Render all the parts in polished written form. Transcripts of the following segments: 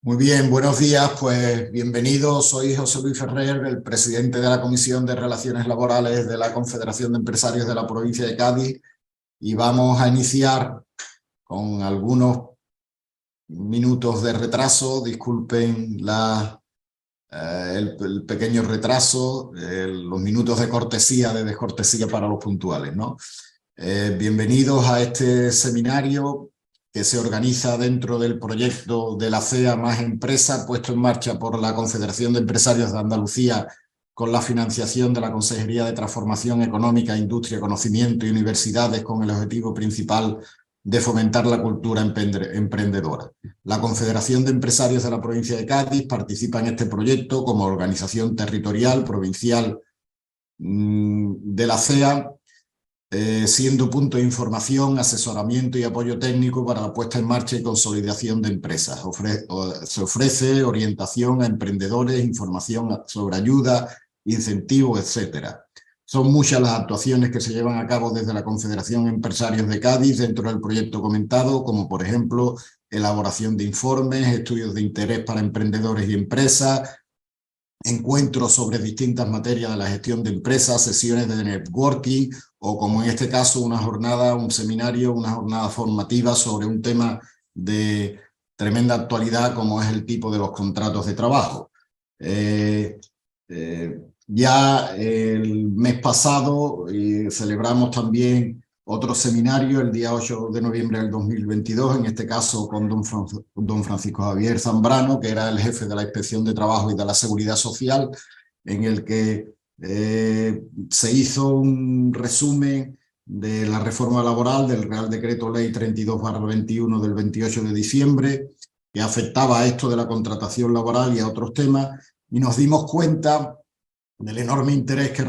Muy bien, buenos días, pues bienvenidos. Soy José Luis Ferrer, el presidente de la Comisión de Relaciones Laborales de la Confederación de Empresarios de la provincia de Cádiz y vamos a iniciar con algunos minutos de retraso. Disculpen el pequeño retraso, los minutos de cortesía, de descortesía para los puntuales, ¿no? Bienvenidos a este seminario que se organiza dentro del proyecto de la CEA más Empresa, puesto en marcha por la Confederación de Empresarios de Andalucía con la financiación de la Consejería de Transformación Económica, Industria, Conocimiento y Universidades, con el objetivo principal de fomentar la cultura emprendedora. La Confederación de Empresarios de la provincia de Cádiz participa en este proyecto como organización territorial provincial de la CEA, siendo punto de información, asesoramiento y apoyo técnico para la puesta en marcha y consolidación de empresas. Se ofrece orientación a emprendedores, información sobre ayuda, incentivos, etcétera. Son muchas las actuaciones que se llevan a cabo desde la Confederación de Empresarios de Cádiz dentro del proyecto comentado, como por ejemplo elaboración de informes, estudios de interés para emprendedores y empresas, encuentros sobre distintas materias de la gestión de empresas, sesiones de networking o, como en este caso, una jornada, un seminario, una jornada formativa sobre un tema de tremenda actualidad como es el tipo de los contratos de trabajo. Ya el mes pasado celebramos también otro seminario el día 8 de noviembre del 2022, en este caso con don Francisco Javier Zambrano, que era el jefe de la Inspección de Trabajo y de la Seguridad Social, en el que se hizo un resumen de la reforma laboral del Real Decreto Ley 32/21 del 28 de diciembre, que afectaba a esto de la contratación laboral y a otros temas, y nos dimos cuenta del enorme interés que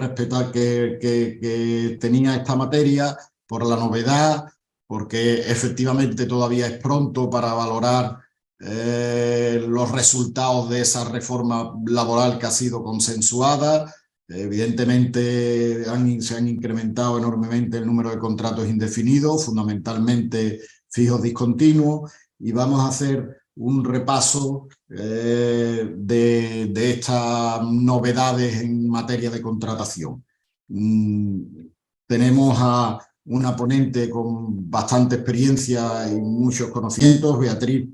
tenía esta materia, por la novedad, porque efectivamente todavía es pronto para valorar los resultados de esa reforma laboral que ha sido consensuada. Evidentemente se han incrementado enormemente el número de contratos indefinidos, fundamentalmente fijos discontinuos, y vamos a hacer un repaso de estas novedades en materia de contratación. Tenemos a una ponente con bastante experiencia y muchos conocimientos, Beatriz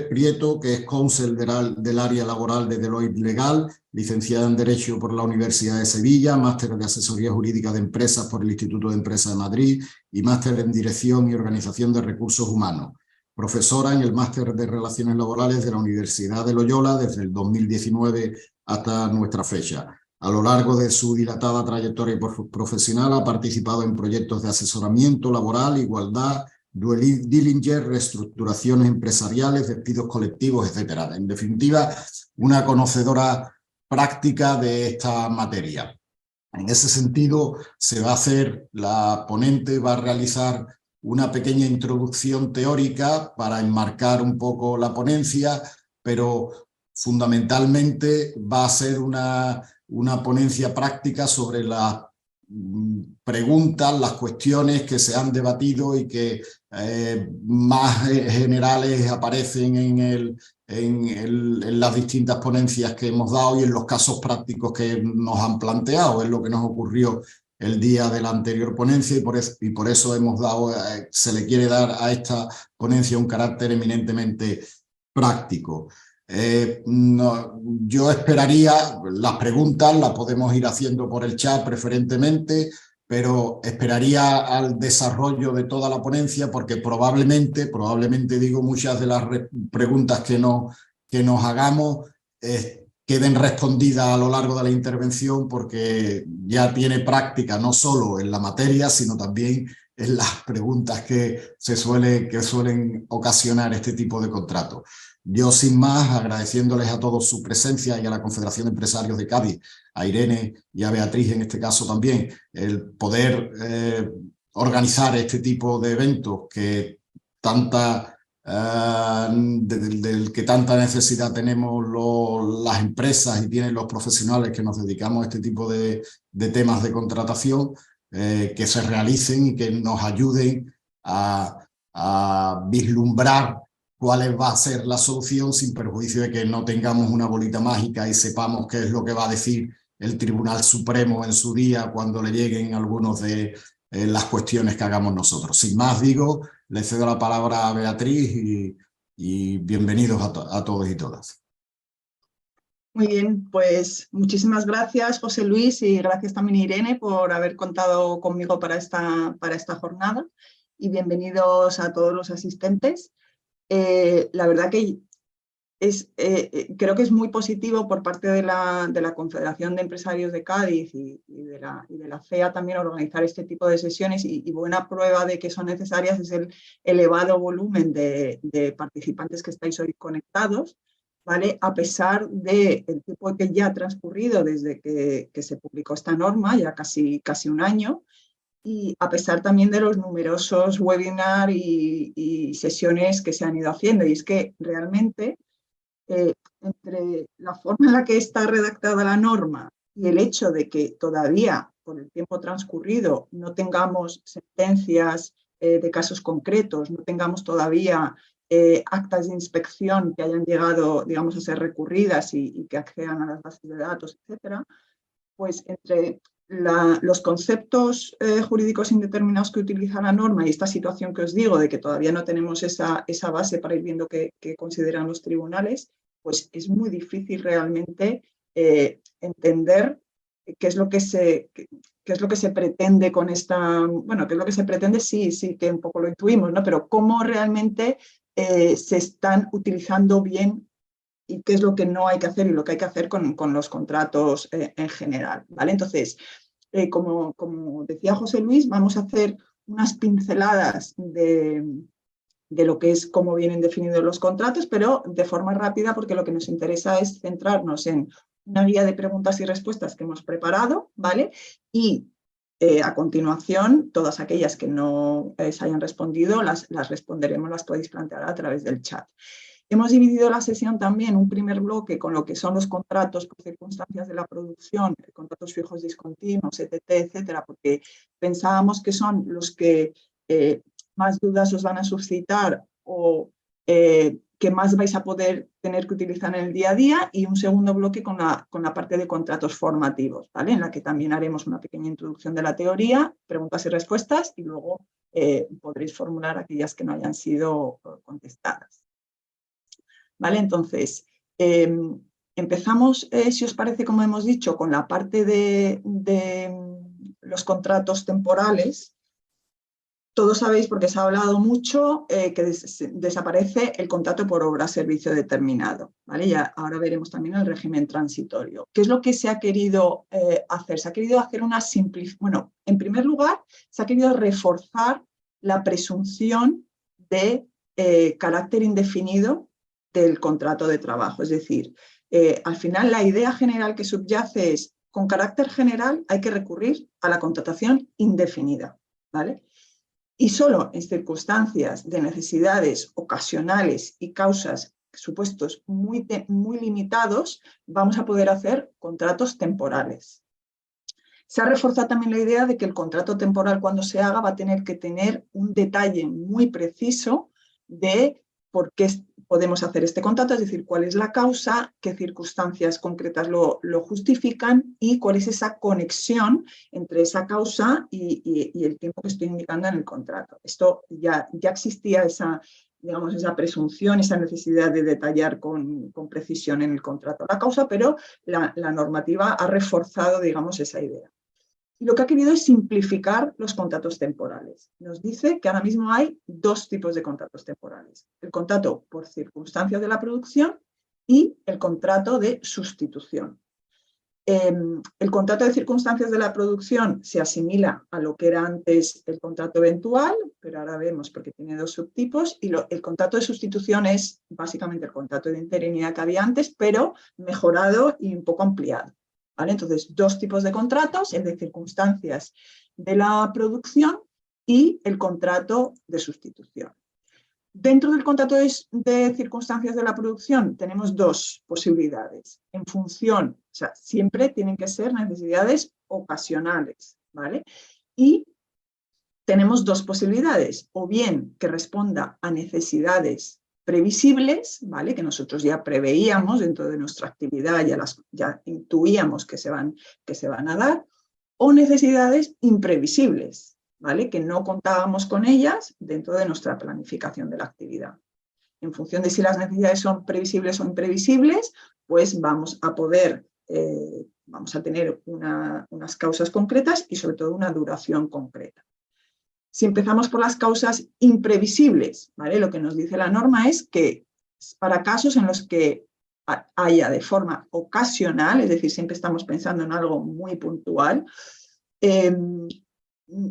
Prieto, que es cónsul del área laboral de Deloitte Legal, licenciada en Derecho por la Universidad de Sevilla, máster de Asesoría Jurídica de Empresas por el Instituto de Empresas de Madrid y máster en Dirección y Organización de Recursos Humanos. Profesora en el Máster de Relaciones Laborales de la Universidad de Loyola desde el 2019 hasta nuestra fecha. A lo largo de su dilatada trayectoria profesional ha participado en proyectos de asesoramiento laboral, igualdad, due diligence, reestructuraciones empresariales, despidos colectivos, etc. En definitiva, una conocedora práctica de esta materia. En ese sentido, la ponente va a realizar una pequeña introducción teórica para enmarcar un poco la ponencia, pero fundamentalmente va a ser una ponencia práctica sobre las preguntas, las cuestiones que se han debatido y que más generales aparecen en las distintas ponencias que hemos dado y en los casos prácticos que nos han planteado. Es lo que nos ocurrió el día de la anterior ponencia y por eso se le quiere dar a esta ponencia un carácter eminentemente práctico. Yo esperaría, las preguntas las podemos ir haciendo por el chat preferentemente, pero esperaría al desarrollo de toda la ponencia, porque probablemente digo, muchas de las preguntas que nos hagamos queden respondidas a lo largo de la intervención, porque ya tiene práctica no solo en la materia, sino también en las preguntas que suelen ocasionar este tipo de contratos. Yo, sin más, agradeciéndoles a todos su presencia y a la Confederación de Empresarios de Cádiz, a Irene y a Beatriz en este caso también, el poder organizar este tipo de eventos que del que tanta necesidad tenemos las empresas y tienen los profesionales que nos dedicamos a este tipo de temas de contratación, que se realicen y que nos ayuden a vislumbrar cuál va a ser la solución, sin perjuicio de que no tengamos una bolita mágica y sepamos qué es lo que va a decir el Tribunal Supremo en su día cuando le lleguen algunos de las cuestiones que hagamos nosotros. Sin más, digo, le cedo la palabra a Beatriz y bienvenidos a todos y todas. Muy bien, pues muchísimas gracias, José Luis, y gracias también, Irene, por haber contado conmigo para esta jornada, y bienvenidos a todos los asistentes. La verdad que creo que es muy positivo por parte de la Confederación de Empresarios de Cádiz y de la CEA también organizar este tipo de sesiones, y buena prueba de que son necesarias es el elevado volumen de participantes que estáis hoy conectados, ¿vale? A pesar del tiempo que ya ha transcurrido desde que se publicó esta norma, ya casi un año, y a pesar también de los numerosos webinars y sesiones que se han ido haciendo. Y es que realmente entre la forma en la que está redactada la norma y el hecho de que todavía, por el tiempo transcurrido, no tengamos sentencias de casos concretos, no tengamos todavía actas de inspección que hayan llegado, digamos, a ser recurridas y que accedan a las bases de datos, etcétera, pues entre los conceptos jurídicos indeterminados que utiliza la norma y esta situación que os digo de que todavía no tenemos esa base para ir viendo qué consideran los tribunales, pues es muy difícil realmente entender qué es lo que se pretende con esta, bueno, qué es lo que se pretende, sí que un poco lo intuimos, ¿no? Pero cómo realmente se están utilizando bien y qué es lo que no hay que hacer y lo que hay que hacer con los contratos en general, ¿vale? Entonces, como decía José Luis, vamos a hacer unas pinceladas de lo que es cómo vienen definidos los contratos, pero de forma rápida, porque lo que nos interesa es centrarnos en una guía de preguntas y respuestas que hemos preparado, ¿vale? Y a continuación, todas aquellas que no se hayan respondido, las responderemos, las podéis plantear a través del chat. Hemos dividido la sesión también, un primer bloque con lo que son los contratos por circunstancias de la producción, contratos fijos discontinuos, ETT, etcétera, porque pensábamos que son los que más dudas os van a suscitar o que más vais a poder tener que utilizar en el día a día, y un segundo bloque con la parte de contratos formativos, ¿vale? En la que también haremos una pequeña introducción de la teoría, preguntas y respuestas, y luego podréis formular aquellas que no hayan sido contestadas. ¿Vale? Entonces, empezamos, si os parece, como hemos dicho, con la parte de los contratos temporales. Todos sabéis, porque se ha hablado mucho, que desaparece el contrato por obra-servicio determinado, ¿vale? Ya ahora veremos también el régimen transitorio. ¿Qué es lo que se ha querido hacer? Se ha querido hacer una simplificación. Bueno, en primer lugar, se ha querido reforzar la presunción de carácter indefinido del contrato de trabajo. Es decir, al final la idea general que subyace es, con carácter general hay que recurrir a la contratación indefinida, ¿vale? Y solo en circunstancias de necesidades ocasionales y causas, supuestos muy limitados, vamos a poder hacer contratos temporales. Se ha reforzado también la idea de que el contrato temporal, cuando se haga, va a tener que tener un detalle muy preciso de por qué podemos hacer este contrato, es decir, cuál es la causa, qué circunstancias concretas lo justifican y cuál es esa conexión entre esa causa y el tiempo que estoy indicando en el contrato. Esto ya existía esa presunción, esa necesidad de detallar con precisión en el contrato la causa, pero la normativa ha reforzado, digamos, esa idea. Y lo que ha querido es simplificar los contratos temporales. Nos dice que ahora mismo hay dos tipos de contratos temporales: el contrato por circunstancias de la producción y el contrato de sustitución. El contrato de circunstancias de la producción se asimila a lo que era antes el contrato eventual, pero ahora vemos porque tiene dos subtipos, y el contrato de sustitución es básicamente el contrato de interinidad que había antes, pero mejorado y un poco ampliado. ¿Vale? Entonces, dos tipos de contratos: el de circunstancias de la producción y el contrato de sustitución. Dentro del contrato de circunstancias de la producción tenemos dos posibilidades. En función, o sea, siempre tienen que ser necesidades ocasionales, ¿vale? Y tenemos dos posibilidades: o bien que responda a necesidades previsibles, ¿vale? Que nosotros ya preveíamos dentro de nuestra actividad, ya intuíamos que se van a dar, o necesidades imprevisibles, ¿vale? Que no contábamos con ellas dentro de nuestra planificación de la actividad. En función de si las necesidades son previsibles o imprevisibles, pues vamos a tener unas causas concretas y sobre todo una duración concreta. Si empezamos por las causas imprevisibles, ¿vale? Lo que nos dice la norma es que para casos en los que haya de forma ocasional, es decir, siempre estamos pensando en algo muy puntual,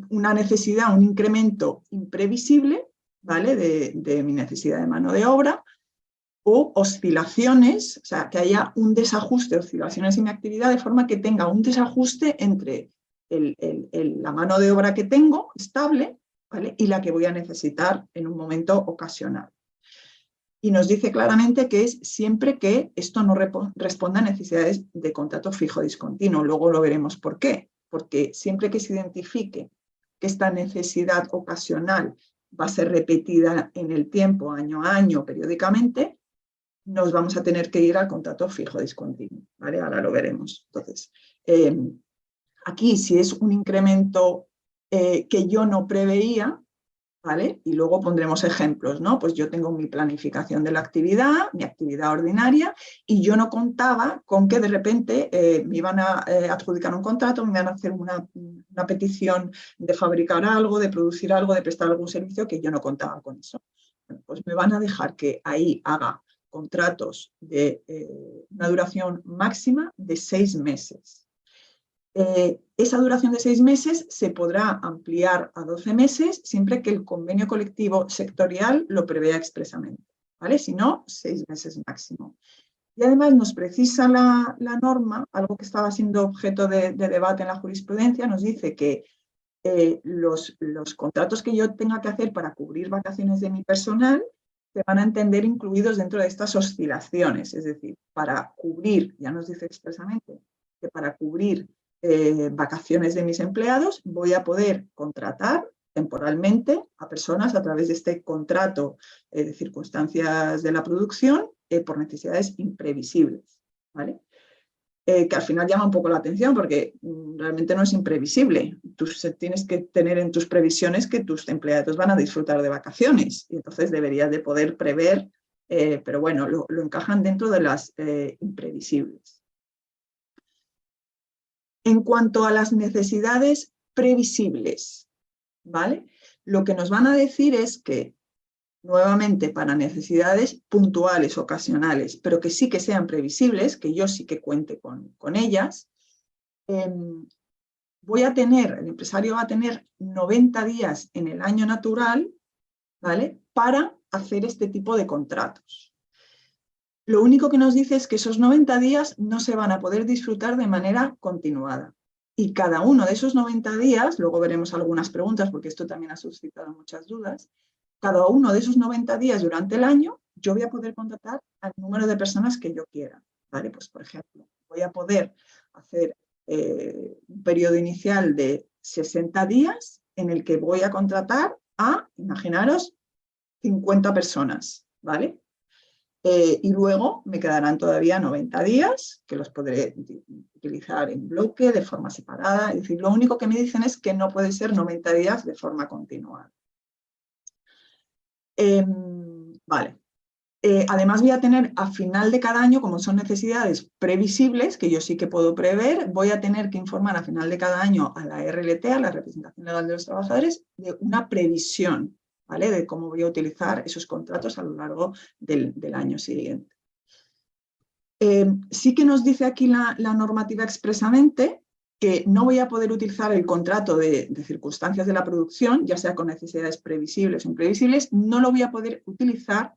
una necesidad, un incremento imprevisible, ¿vale? de mi necesidad de mano de obra, o oscilaciones, o sea, que haya un desajuste, oscilaciones en mi actividad, de forma que tenga un desajuste entre la mano de obra que tengo estable, ¿vale? Y la que voy a necesitar en un momento ocasional. Y nos dice claramente que es siempre que esto no responda a necesidades de contrato fijo discontinuo. Luego lo veremos por qué. Porque siempre que se identifique que esta necesidad ocasional va a ser repetida en el tiempo, año a año, periódicamente, nos vamos a tener que ir al contrato fijo discontinuo, ¿vale? Ahora lo veremos. Entonces, aquí si es un incremento que yo no preveía, ¿vale? Y luego pondremos ejemplos, ¿no? Pues yo tengo mi planificación de la actividad, mi actividad ordinaria, y yo no contaba con que de repente me iban a adjudicar un contrato, me iban a hacer una petición de fabricar algo, de producir algo, de prestar algún servicio, que yo no contaba con eso. Bueno, pues me van a dejar que ahí haga contratos de una duración máxima de 6 meses. Esa duración de 6 meses se podrá ampliar a 12 meses siempre que el convenio colectivo sectorial lo prevea expresamente, ¿vale? Si no, 6 meses máximo. Y además nos precisa la norma, algo que estaba siendo objeto de debate en la jurisprudencia, nos dice que los contratos que yo tenga que hacer para cubrir vacaciones de mi personal se van a entender incluidos dentro de estas oscilaciones, es decir, para cubrir, ya nos dice expresamente, que para cubrir vacaciones de mis empleados voy a poder contratar temporalmente a personas a través de este contrato de circunstancias de la producción por necesidades imprevisibles, ¿vale? Que al final llama un poco la atención porque realmente no es imprevisible. Tú tienes que tener en tus previsiones que tus empleados van a disfrutar de vacaciones y entonces deberías de poder prever, pero bueno, lo encajan dentro de las imprevisibles. En cuanto a las necesidades previsibles, ¿vale? Lo que nos van a decir es que, nuevamente, para necesidades puntuales, ocasionales, pero que sí que sean previsibles, que yo sí que cuente con ellas, el empresario va a tener 90 días en el año natural, ¿vale? Para hacer este tipo de contratos. Lo único que nos dice es que esos 90 días no se van a poder disfrutar de manera continuada. Y cada uno de esos 90 días, luego veremos algunas preguntas porque esto también ha suscitado muchas dudas, cada uno de esos 90 días durante el año yo voy a poder contratar al número de personas que yo quiera, ¿vale? Pues por ejemplo, voy a poder hacer un periodo inicial de 60 días en el que voy a contratar a, imaginaros, 50 personas, ¿vale? Y luego me quedarán todavía 90 días que los podré utilizar en bloque, de forma separada. Es decir, lo único que me dicen es que no puede ser 90 días de forma continuada. Vale. Además voy a tener a final de cada año, como son necesidades previsibles, que yo sí que puedo prever, voy a tener que informar a final de cada año a la RLT, a la Representación Legal de los Trabajadores, de una previsión, ¿vale? De cómo voy a utilizar esos contratos a lo largo del año siguiente. Sí que nos dice aquí la normativa expresamente que no voy a poder utilizar el contrato de circunstancias de la producción, ya sea con necesidades previsibles o imprevisibles, no lo voy a poder utilizar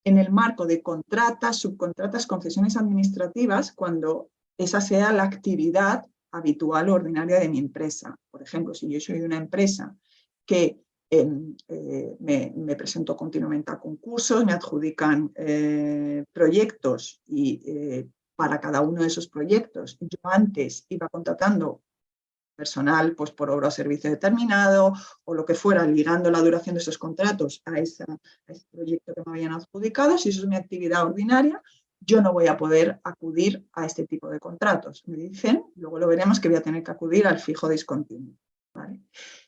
en el marco de contratas, subcontratas, concesiones administrativas, cuando esa sea la actividad habitual o ordinaria de mi empresa. Por ejemplo, si yo soy de una empresa que me presento continuamente a concursos, me adjudican proyectos y para cada uno de esos proyectos yo antes iba contratando personal pues por obra o servicio determinado o lo que fuera, ligando la duración de esos contratos a ese proyecto que me habían adjudicado. Si eso es mi actividad ordinaria, yo no voy a poder acudir a este tipo de contratos. Me dicen, luego lo veremos, que voy a tener que acudir al fijo discontinuo, ¿vale?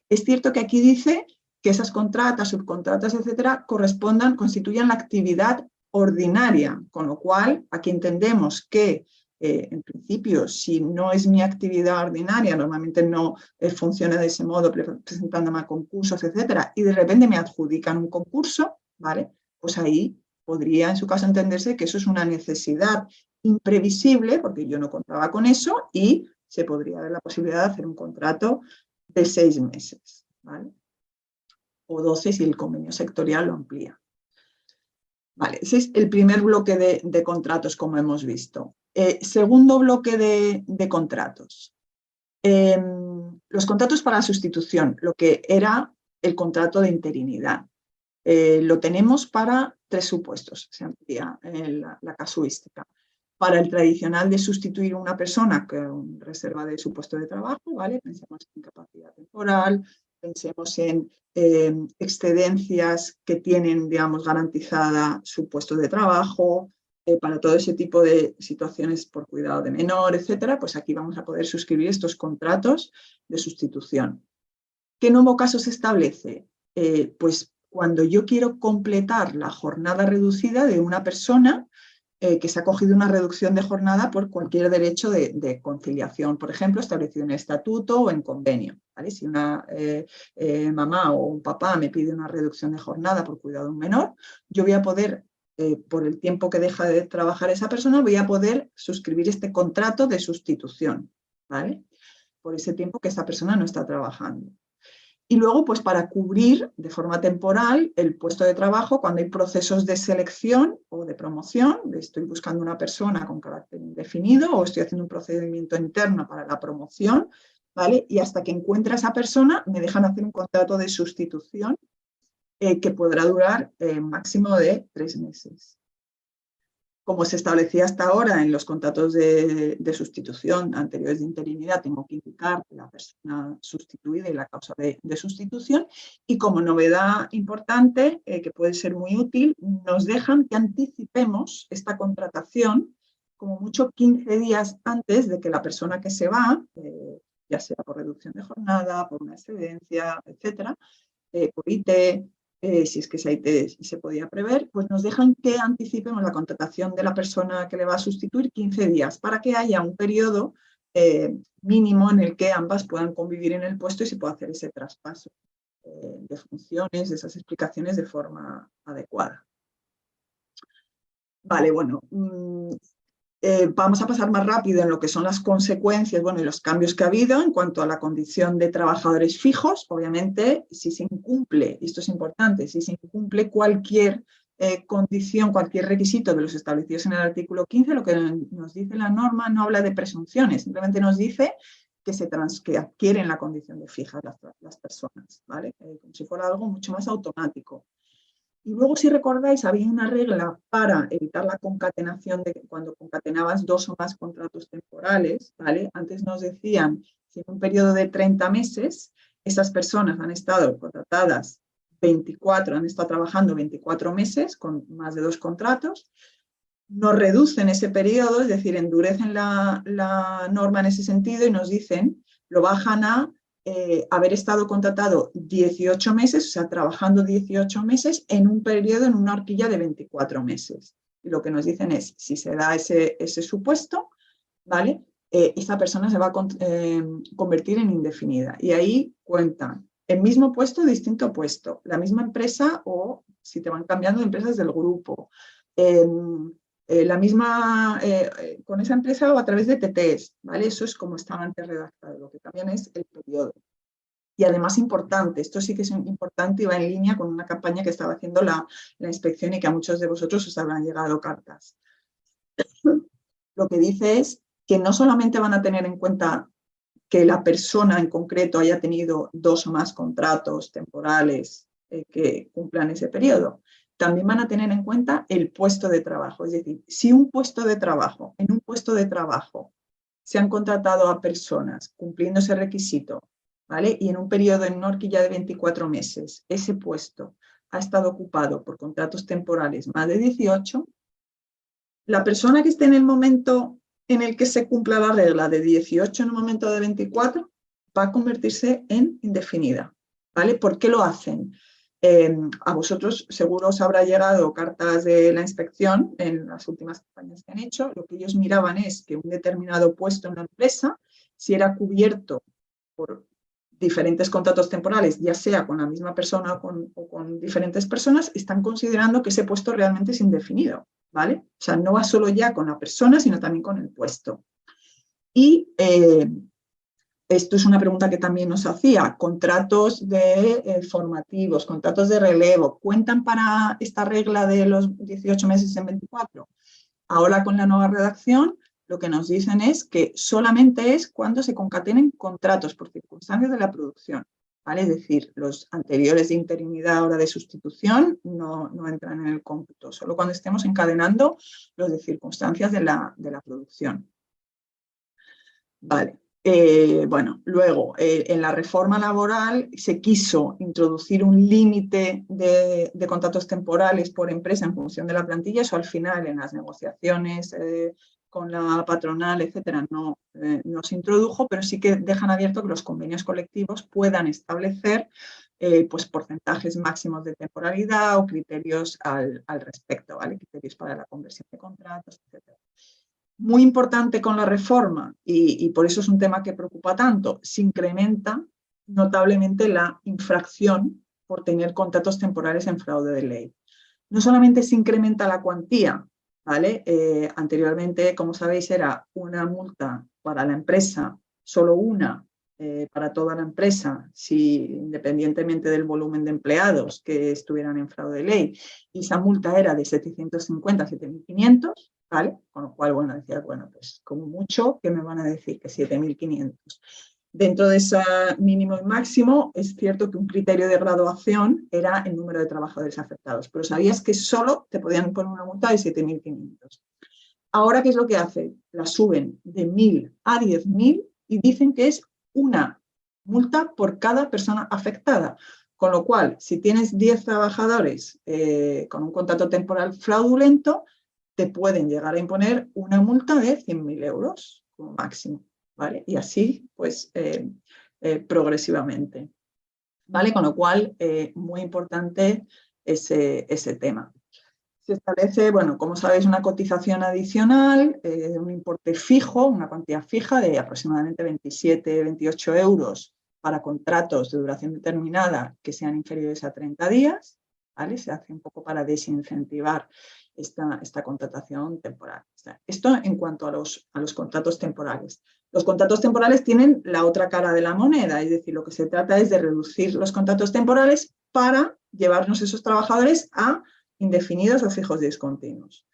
Es cierto que aquí dice que esas contratas, subcontratas, etcétera, constituyan la actividad ordinaria, con lo cual aquí entendemos que en principio, si no es mi actividad ordinaria, normalmente no funciona de ese modo, presentándome a concursos, etcétera, y de repente me adjudican un concurso, ¿vale? Pues ahí podría en su caso entenderse que eso es una necesidad imprevisible, porque yo no contaba con eso, y se podría dar la posibilidad de hacer un contrato de 6 meses, ¿vale? O 12 si el convenio sectorial lo amplía. Vale, ese es el primer bloque de contratos, como hemos visto. Segundo bloque de contratos. Los contratos para sustitución, lo que era el contrato de interinidad. Lo tenemos para 3 supuestos, se amplía la casuística. Para el tradicional de sustituir a una persona con reserva de su puesto de trabajo, ¿vale? Pensemos en incapacidad temporal, pensemos en excedencias que tienen, digamos, garantizada su puesto de trabajo, para todo ese tipo de situaciones por cuidado de menor, etcétera, pues aquí vamos a poder suscribir estos contratos de sustitución. ¿Qué nuevo caso se establece? Pues cuando yo quiero completar la jornada reducida de una persona que se ha cogido una reducción de jornada por cualquier derecho de conciliación, por ejemplo, establecido en estatuto o en convenio, ¿vale? Si una mamá o un papá me pide una reducción de jornada por cuidado de un menor, yo voy a poder, por el tiempo que deja de trabajar esa persona, voy a poder suscribir este contrato de sustitución, ¿vale? Por ese tiempo que esa persona no está trabajando. Y luego, pues para cubrir de forma temporal el puesto de trabajo cuando hay procesos de selección o de promoción, estoy buscando una persona con carácter indefinido o estoy haciendo un procedimiento interno para la promoción, ¿vale? Y hasta que encuentre a esa persona me dejan hacer un contrato de sustitución que podrá durar máximo de 3 meses. Como se establecía hasta ahora en los contratos de sustitución anteriores de interinidad, tengo que indicar la persona sustituida y la causa de sustitución. Y como novedad importante, que puede ser muy útil, nos dejan que anticipemos esta contratación como mucho 15 días antes de que la persona que se va, ya sea por reducción de jornada, por una excedencia, etcétera, por IT, si es que se podía prever, pues nos dejan que anticipemos la contratación de la persona que le va a sustituir 15 días para que haya un periodo mínimo en el que ambas puedan convivir en el puesto y se pueda hacer ese traspaso de funciones, de esas explicaciones de forma adecuada. Vale, bueno, vamos a pasar más rápido en lo que son las consecuencias, bueno, y los cambios que ha habido en cuanto a la condición de trabajadores fijos. Obviamente, si se incumple, y esto es importante, si se incumple cualquier condición, cualquier requisito de los establecidos en el artículo 15, lo que nos dice la norma no habla de presunciones, simplemente nos dice que adquieren la condición de fijas las personas, ¿vale? Como si fuera algo mucho más automático. Y luego, si recordáis, había una regla para evitar la concatenación de cuando concatenabas 2 o más contratos temporales, ¿vale? Antes nos decían, si en un periodo de 30 meses, esas personas han estado contratadas 24, han estado trabajando 24 meses con más de 2 contratos, nos reducen ese periodo, es decir, endurecen la norma en ese sentido y nos dicen, lo bajan a haber estado contratado 18 meses, o sea, trabajando 18 meses en un periodo, en una horquilla de 24 meses. Y lo que nos dicen es, si se da ese supuesto, ¿vale? Esa persona se va a convertir en indefinida. Y ahí cuentan el mismo puesto, distinto puesto, la misma empresa o si te van cambiando de empresas del grupo, la misma, con esa empresa o a través de TTs, ¿vale? Eso es como estaba antes redactado, lo que también es el periodo. Y además importante, esto sí que es importante y va en línea con una campaña que estaba haciendo la inspección y que a muchos de vosotros os habrán llegado cartas. Lo que dice es que no solamente van a tener en cuenta que la persona en concreto haya tenido 2 o más contratos temporales que cumplan ese periodo, también van a tener en cuenta el puesto de trabajo. Es decir, si en un puesto de trabajo se han contratado a personas cumpliendo ese requisito, ¿vale? Y en un periodo en una horquilla de 24 meses, ese puesto ha estado ocupado por contratos temporales más de 18, la persona que esté en el momento en el que se cumpla la regla de 18 en un momento de 24 va a convertirse en indefinida, ¿vale? ¿Por qué lo hacen? A vosotros seguro os habrá llegado cartas de la inspección en las últimas campañas que han hecho. Lo que ellos miraban es que un determinado puesto en la empresa, si era cubierto por diferentes contratos temporales, ya sea con la misma persona o con diferentes personas, están considerando que ese puesto realmente es indefinido, ¿vale? O sea, no va solo ya con la persona, sino también con el puesto. Y esto es una pregunta que también nos hacía. Contratos formativos, contratos de relevo, ¿cuentan para esta regla de los 18 meses en 24? Ahora con la nueva redacción, lo que nos dicen es que solamente es cuando se concatenen contratos por circunstancias de la producción, ¿vale? Es decir, los anteriores de interinidad, hora de sustitución, no entran en el cómputo, solo cuando estemos encadenando los de circunstancias de la producción. Vale. Bueno, luego, en la reforma laboral se quiso introducir un límite de contratos temporales por empresa en función de la plantilla. Eso al final en las negociaciones con la patronal, etcétera, no se introdujo, pero sí que dejan abierto que los convenios colectivos puedan establecer pues porcentajes máximos de temporalidad o criterios al respecto, ¿vale? Criterios para la conversión de contratos, etcétera. Muy importante con la reforma, y por eso es un tema que preocupa tanto, se incrementa notablemente la infracción por tener contratos temporales en fraude de ley. No solamente se incrementa la cuantía, ¿vale? Anteriormente, como sabéis, era una multa para la empresa, solo una para toda la empresa, independientemente del volumen de empleados que estuvieran en fraude de ley, y esa multa era de 750 a 7.500, ¿vale? Con lo cual, bueno, decía, bueno, pues como mucho, ¿qué me van a decir? Que 7.500. Dentro de ese mínimo y máximo, es cierto que un criterio de graduación era el número de trabajadores afectados, pero sabías que solo te podían poner una multa de 7.500. Ahora, ¿qué es lo que hacen? La suben de 1.000 a 10.000 y dicen que es una multa por cada persona afectada. Con lo cual, si tienes 10 trabajadores con un contrato temporal fraudulento, te pueden llegar a imponer una multa de 100.000 euros como máximo, ¿vale? Y así, pues, progresivamente, ¿vale? Con lo cual, muy importante ese tema. Se establece, bueno, como sabéis, una cotización adicional, un importe fijo, una cuantía fija de aproximadamente 27-28 euros para contratos de duración determinada que sean inferiores a 30 días, ¿vale? Se hace un poco para desincentivar esta contratación temporal. Esto en cuanto a los contratos temporales. Los contratos temporales tienen la otra cara de la moneda, es decir, lo que se trata es de reducir los contratos temporales para llevarnos esos trabajadores a indefinidos o fijos discontinuos.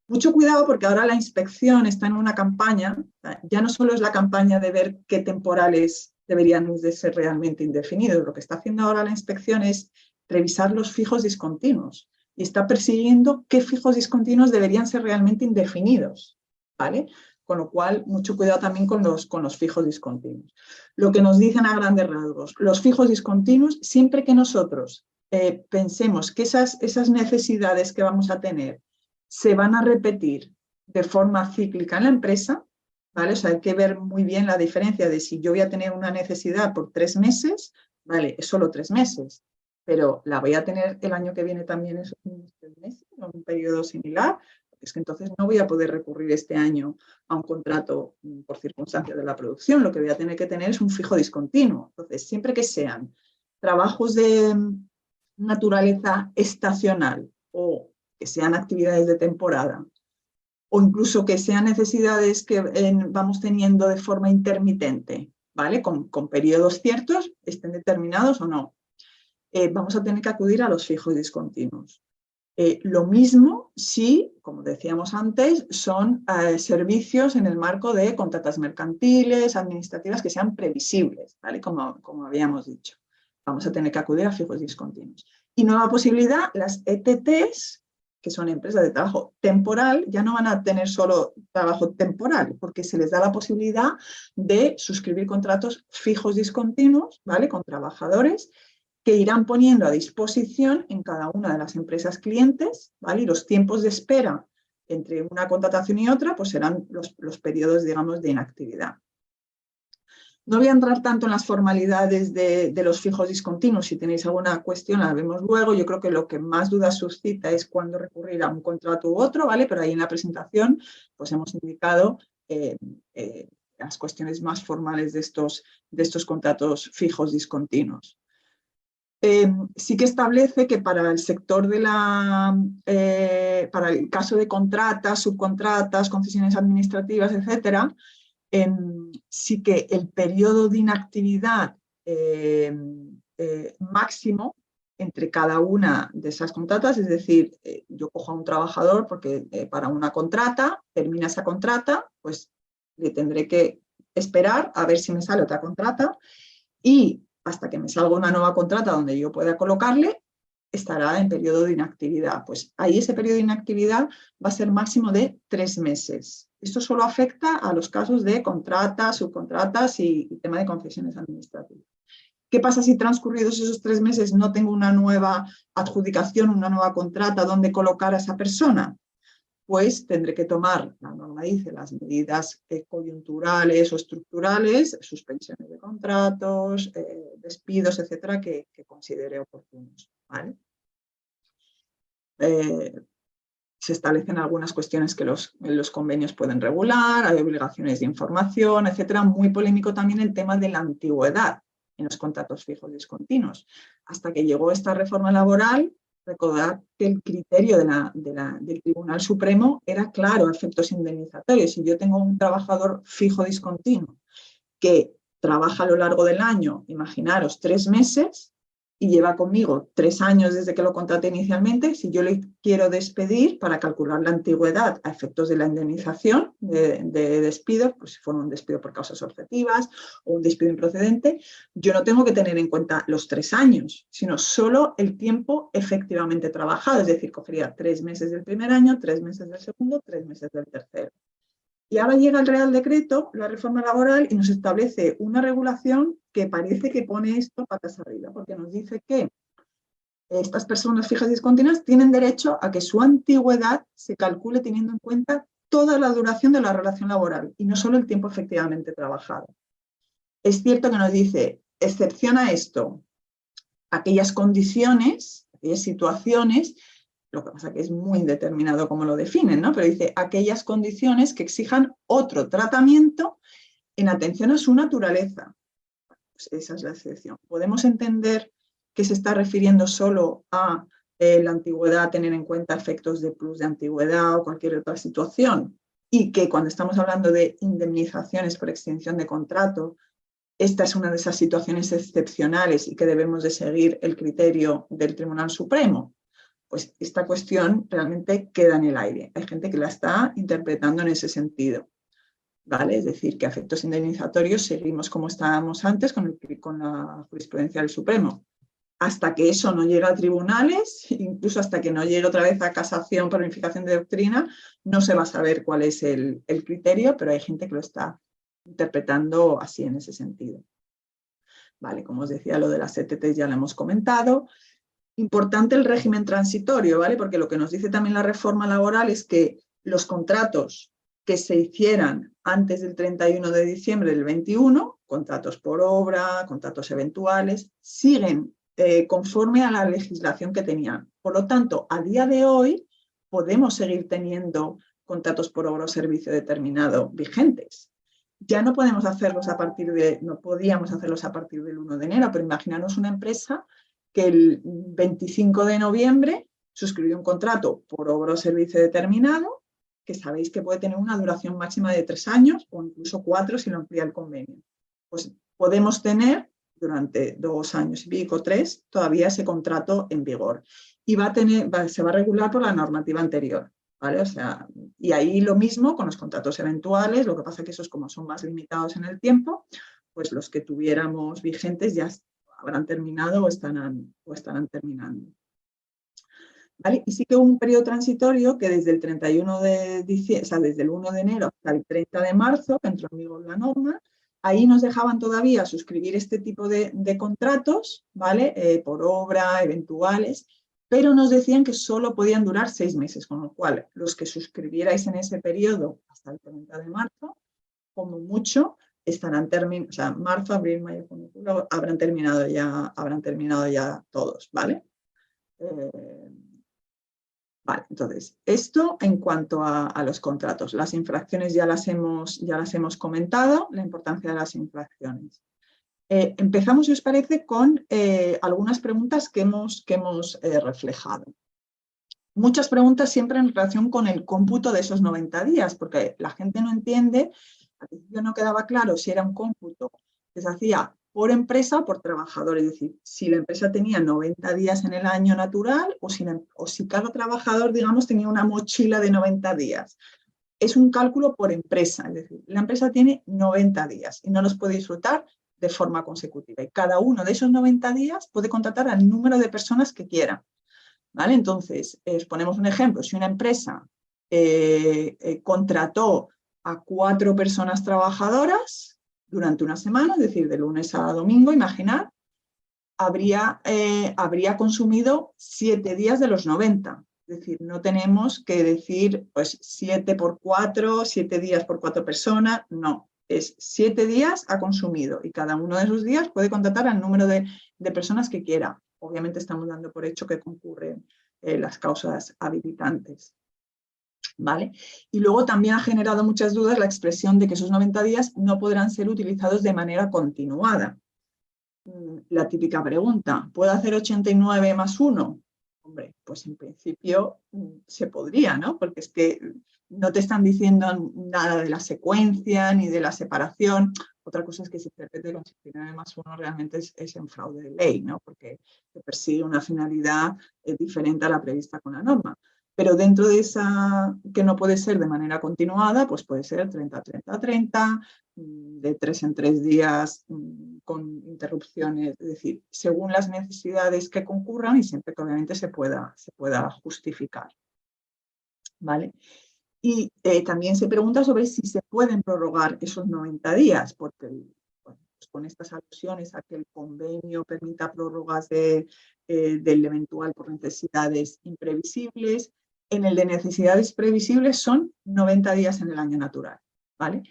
Mucho cuidado porque ahora la inspección está en una campaña, ya no solo es la campaña de ver qué temporales deberían de ser realmente indefinidos, lo que está haciendo ahora la inspección es revisar los fijos discontinuos y está persiguiendo qué fijos discontinuos deberían ser realmente indefinidos, ¿vale? Con lo cual, mucho cuidado también con los fijos discontinuos. Lo que nos dicen a grandes rasgos, los fijos discontinuos, siempre que nosotros pensemos que esas necesidades que vamos a tener se van a repetir de forma cíclica en la empresa, ¿vale? O sea, hay que ver muy bien la diferencia de si yo voy a tener una necesidad por 3 meses, ¿vale? Es solo 3 meses, pero la voy a tener el año que viene también esos 3 meses, en un periodo similar, es que entonces no voy a poder recurrir este año a un contrato por circunstancias de la producción, lo que voy a tener que tener es un fijo discontinuo. Entonces, siempre que sean trabajos de naturaleza estacional o que sean actividades de temporada o incluso que sean necesidades que vamos teniendo de forma intermitente, ¿vale? Con periodos ciertos, estén determinados o no. Vamos a tener que acudir a los fijos discontinuos. Lo mismo si, como decíamos antes, son servicios en el marco de contratas mercantiles, administrativas que sean previsibles, ¿vale? Como habíamos dicho. Vamos a tener que acudir a fijos discontinuos. Y nueva posibilidad, las ETTs, que son empresas de trabajo temporal, ya no van a tener solo trabajo temporal, porque se les da la posibilidad de suscribir contratos fijos discontinuos, ¿vale? Con trabajadores que irán poniendo a disposición en cada una de las empresas clientes, ¿vale? Y los tiempos de espera entre una contratación y otra, pues serán los periodos, digamos, de inactividad. No voy a entrar tanto en las formalidades de los fijos discontinuos. Si tenéis alguna cuestión, la vemos luego. Yo creo que lo que más dudas suscita es cuándo recurrir a un contrato u otro, ¿vale? Pero ahí en la presentación pues hemos indicado las cuestiones más formales de estos contratos fijos discontinuos. Sí que establece que para el sector de para el caso de contratas, subcontratas, concesiones administrativas, etcétera, sí que el periodo de inactividad máximo entre cada una de esas contratas, es decir, yo cojo a un trabajador porque para una contrata, termina esa contrata, pues le tendré que esperar a ver si me sale otra contrata y hasta que me salga una nueva contrata donde yo pueda colocarle, estará en periodo de inactividad. Pues ahí ese periodo de inactividad va a ser máximo de 3 meses. Esto solo afecta a los casos de contratas, subcontratas y tema de concesiones administrativas. ¿Qué pasa si transcurridos esos 3 meses no tengo una nueva adjudicación, una nueva contrata donde colocar a esa persona? Pues tendré que tomar, la norma dice, las medidas coyunturales o estructurales, suspensiones de contratos, despidos, etcétera, que considere oportunos, ¿vale? Se establecen algunas cuestiones que los convenios pueden regular, hay obligaciones de información, etcétera. Muy polémico también el tema de la antigüedad en los contratos fijos discontinuos. Hasta que llegó esta reforma laboral, recordad que el criterio del Tribunal Supremo era claro, efectos indemnizatorios. Si yo tengo un trabajador fijo discontinuo que trabaja a lo largo del año, imaginaros, 3 meses, y lleva conmigo 3 años desde que lo contraté inicialmente, si yo le quiero despedir para calcular la antigüedad a efectos de la indemnización de despido, pues si fuera un despido por causas objetivas o un despido improcedente, yo no tengo que tener en cuenta los 3 años, sino solo el tiempo efectivamente trabajado, es decir, cogería 3 meses del primer año, 3 meses del segundo, 3 meses del tercero. Y ahora llega el Real Decreto, la reforma laboral, y nos establece una regulación que parece que pone esto patas arriba, porque nos dice que estas personas fijas discontinuas tienen derecho a que su antigüedad se calcule teniendo en cuenta toda la duración de la relación laboral y no solo el tiempo efectivamente trabajado. Es cierto que nos dice, excepción a esto, aquellas condiciones, aquellas situaciones. Lo que pasa que es muy indeterminado cómo lo definen, ¿no? Pero dice aquellas condiciones que exijan otro tratamiento en atención a su naturaleza. Pues esa es la excepción. Podemos entender que se está refiriendo solo a la antigüedad, tener en cuenta efectos de plus de antigüedad o cualquier otra situación, y que cuando estamos hablando de indemnizaciones por extinción de contrato, esta es una de esas situaciones excepcionales y que debemos de seguir el criterio del Tribunal Supremo. Pues esta cuestión realmente queda en el aire. Hay gente que la está interpretando en ese sentido, ¿vale? Es decir, que a efectos indemnizatorios seguimos como estábamos antes con la jurisprudencia del Supremo. Hasta que eso no llegue a tribunales, incluso hasta que no llegue otra vez a casación por unificación de doctrina, no se va a saber cuál es el criterio, pero hay gente que lo está interpretando así en ese sentido. Vale, como os decía, lo de las ETT ya lo hemos comentado. Importante el régimen transitorio, ¿vale? Porque lo que nos dice también la reforma laboral es que los contratos que se hicieran antes del 31 de diciembre del 21, contratos por obra, contratos eventuales, siguen conforme a la legislación que tenían. Por lo tanto, a día de hoy podemos seguir teniendo contratos por obra o servicio determinado vigentes. Ya no podemos hacerlos no podíamos hacerlos a partir del 1 de enero, pero imaginaros una empresa que el 25 de noviembre suscribió un contrato por obra o servicio determinado, que sabéis que puede tener una duración máxima de 3 años o incluso 4 si lo amplía el convenio. Pues podemos tener durante 2 años y pico, 3, todavía ese contrato en vigor. Y se va a regular por la normativa anterior, ¿vale? O sea, y ahí lo mismo con los contratos eventuales, lo que pasa es que esos, como son más limitados en el tiempo, pues los que tuviéramos vigentes ya habrán terminado o estarán terminando. ¿vale? Y sí que hubo un periodo transitorio que desde el 31 de diciembre, o sea, desde el 1 de enero hasta el 30 de marzo, que entró en vigor la norma, ahí nos dejaban todavía suscribir este tipo de contratos, ¿vale? Por obra, eventuales, pero nos decían que solo podían durar 6 meses, con lo cual los que suscribierais en ese periodo hasta el 30 de marzo, como mucho, estarán terminados, o sea, marzo, abril, mayo, junio, julio, habrán terminado ya todos, ¿vale? Vale, entonces, esto en cuanto a los contratos. Las infracciones ya las hemos comentado, la importancia de las infracciones. Empezamos, si os parece, con algunas preguntas que hemos reflejado. Muchas preguntas siempre en relación con el cómputo de esos 90 días, porque la gente no entiende, al principio no quedaba claro si era un cómputo que se hacía por empresa o por trabajador, es decir, si la empresa tenía 90 días en el año natural o si cada trabajador, digamos, tenía una mochila de 90 días. Es un cálculo por empresa, es decir, la empresa tiene 90 días y no los puede disfrutar de forma consecutiva. Y cada uno de esos 90 días puede contratar al número de personas que quiera. ¿Vale? Entonces, os ponemos un ejemplo. Si una empresa contrató a 4 personas trabajadoras durante una semana, es decir, de lunes a domingo, imaginad, habría consumido 7 días de los 90. Es decir, no tenemos que decir pues 7 por 4, 7 días por 4 personas, no. Es 7 días ha consumido y cada uno de esos días puede contratar al número de personas que quiera. Obviamente estamos dando por hecho que concurren las causas habilitantes. ¿Vale? Y luego también ha generado muchas dudas la expresión de que esos 90 días no podrán ser utilizados de manera continuada. La típica pregunta, ¿puedo hacer 89 más 1? Hombre, pues en principio se podría, ¿no? Porque es que no te están diciendo nada de la secuencia ni de la separación. Otra cosa es que se interprete el 89 más 1 realmente es en fraude de ley, ¿no? Porque persigue una finalidad diferente a la prevista con la norma. Pero dentro de esa, que no puede ser de manera continuada, pues puede ser 30-30-30, de 3 en 3 días con interrupciones, es decir, según las necesidades que concurran y siempre que obviamente se pueda justificar. ¿Vale? Y también se pregunta sobre si se pueden prorrogar esos 90 días, porque bueno, pues con estas alusiones a que el convenio permita prórrogas del eventual por necesidades imprevisibles, en el de necesidades previsibles son 90 días en el año natural. ¿Vale?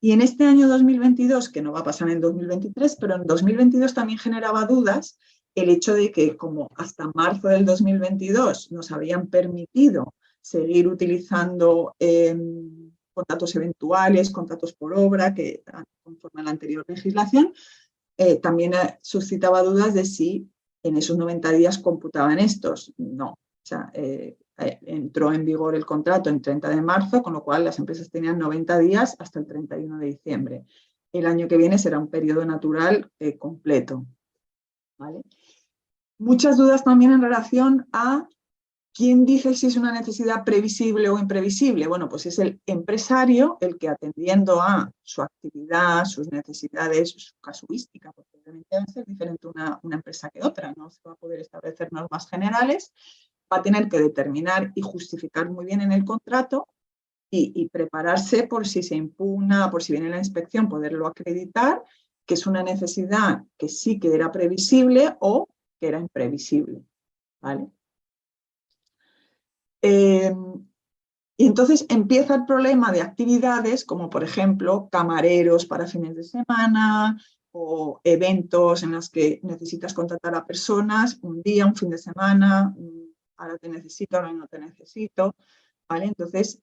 Y en este año 2022, que no va a pasar en 2023, pero en 2022 también generaba dudas el hecho de que como hasta marzo del 2022 nos habían permitido seguir utilizando contratos eventuales, contratos por obra, que conforme a la anterior legislación, también suscitaba dudas de si en esos 90 días computaban estos. No, o sea, entró en vigor el contrato en 30 de marzo, con lo cual las empresas tenían 90 días hasta el 31 de diciembre. El año que viene será un periodo natural completo. ¿Vale? Muchas dudas también en relación a quién dice si es una necesidad previsible o imprevisible. Bueno, pues es el empresario el que, atendiendo a su actividad, sus necesidades, su casuística, porque obviamente va a ser diferente una empresa que otra, no se va a poder establecer normas generales, va a tener que determinar y justificar muy bien en el contrato y prepararse por si se impugna, por si viene la inspección, poderlo acreditar, que es una necesidad que sí que era previsible o que era imprevisible. ¿Vale? Y entonces empieza el problema de actividades como, por ejemplo, camareros para fines de semana o eventos en los que necesitas contratar a personas un día, un fin de semana, ahora te necesito, ahora no te necesito, ¿vale? Entonces,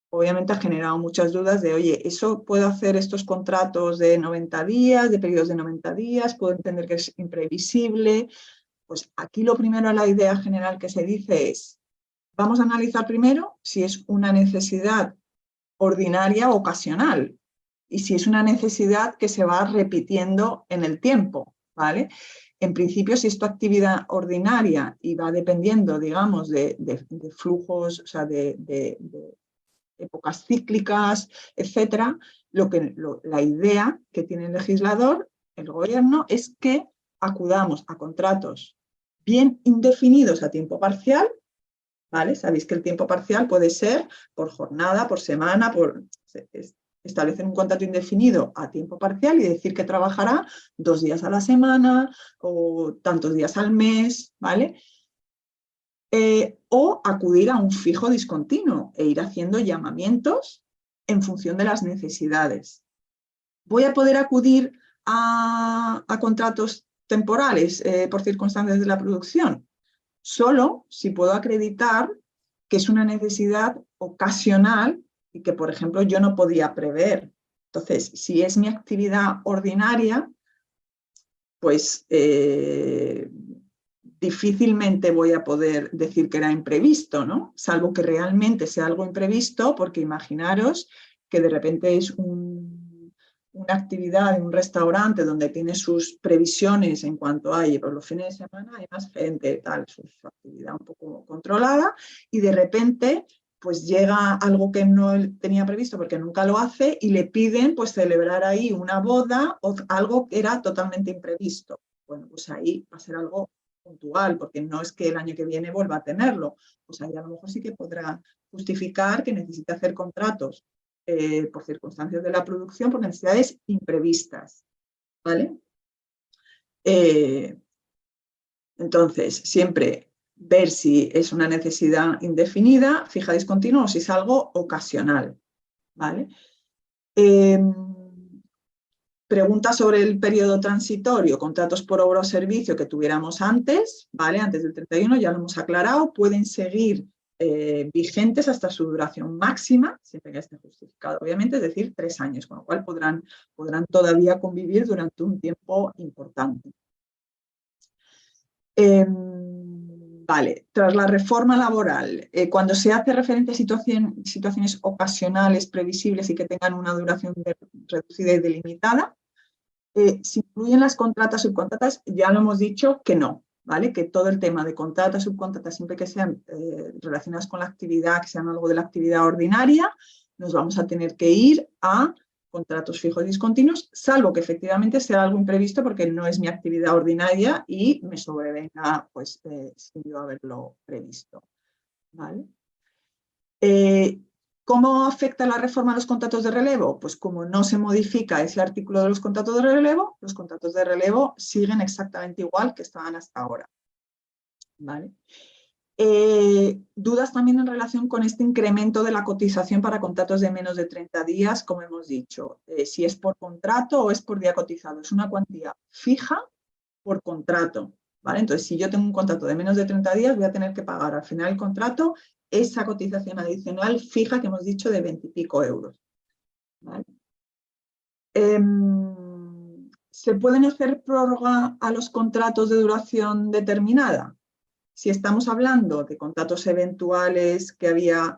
obviamente ha generado muchas dudas de, oye, ¿eso puedo hacer estos contratos de 90 días, de periodos de 90 días? ¿Puedo entender que es imprevisible? Pues aquí lo primero, la idea general que se dice es, vamos a analizar primero si es una necesidad ordinaria o ocasional y si es una necesidad que se va repitiendo en el tiempo, ¿vale? En principio, si es tu actividad ordinaria y va dependiendo, digamos, de flujos, o sea, de épocas cíclicas, etcétera, la idea que tiene el legislador, el gobierno, es que acudamos a contratos bien indefinidos a tiempo parcial, ¿vale? Sabéis que el tiempo parcial puede ser por jornada, por semana, establecer un contrato indefinido a tiempo parcial y decir que trabajará 2 días a la semana o tantos días al mes, ¿vale? O acudir a un fijo discontinuo e ir haciendo llamamientos en función de las necesidades. ¿Voy a poder acudir a contratos temporales por circunstancias de la producción? Solo si puedo acreditar que es una necesidad ocasional y que, por ejemplo, yo no podía prever. Entonces, si es mi actividad ordinaria, pues difícilmente voy a poder decir que era imprevisto, ¿no? Salvo que realmente sea algo imprevisto, porque imaginaros que de repente es una actividad en un restaurante donde tiene sus previsiones en cuanto a, por los fines de semana hay más gente, tal, su actividad un poco controlada, y de repente pues llega algo que no tenía previsto porque nunca lo hace y le piden pues celebrar ahí una boda o algo que era totalmente imprevisto. Bueno, pues ahí va a ser algo puntual, porque no es que el año que viene vuelva a tenerlo. Pues ahí a lo mejor sí que podrá justificar que necesite hacer contratos por circunstancias de la producción, por necesidades imprevistas, ¿vale? Entonces, siempre ver si es una necesidad indefinida, fija discontinua, o si es algo ocasional, ¿vale? Pregunta sobre el periodo transitorio, contratos por obra o servicio que tuviéramos antes, ¿vale? Antes del 31, ya lo hemos aclarado, pueden seguir vigentes hasta su duración máxima, siempre que esté justificado, obviamente, es decir, 3 años, con lo cual podrán todavía convivir durante un tiempo importante. Vale, tras la reforma laboral, cuando se hace referencia a situaciones ocasionales, previsibles y que tengan una duración reducida y delimitada, si incluyen las contratas, subcontratas, ya lo hemos dicho que no, ¿vale? Que todo el tema de contratas, subcontratas, siempre que sean relacionadas con la actividad, que sean algo de la actividad ordinaria, nos vamos a tener que ir a contratos fijos y discontinuos, salvo que efectivamente sea algo imprevisto porque no es mi actividad ordinaria y me sobrevenga pues, sin yo haberlo previsto, ¿vale? ¿Cómo afecta la reforma a los contratos de relevo? Pues como no se modifica ese artículo de los contratos de relevo, los contratos de relevo siguen exactamente igual que estaban hasta ahora, ¿vale? Dudas también en relación con este incremento de la cotización para contratos de menos de 30 días, como hemos dicho, si es por contrato o es por día cotizado. Es una cuantía fija por contrato, ¿vale? Entonces, si yo tengo un contrato de menos de 30 días, voy a tener que pagar al final del contrato esa cotización adicional fija que hemos dicho de 20 y pico euros, ¿vale? ¿Se pueden hacer prórroga a los contratos de duración determinada? Si estamos hablando de contratos eventuales que había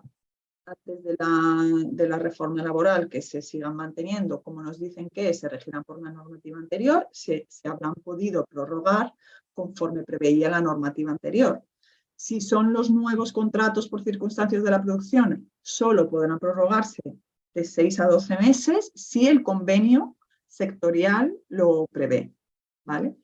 antes de la reforma laboral que se sigan manteniendo, como nos dicen que se regirán por una normativa anterior, se habrán podido prorrogar conforme preveía la normativa anterior. Si son los nuevos contratos por circunstancias de la producción, solo podrán prorrogarse de 6 a 12 meses si el convenio sectorial lo prevé, ¿vale?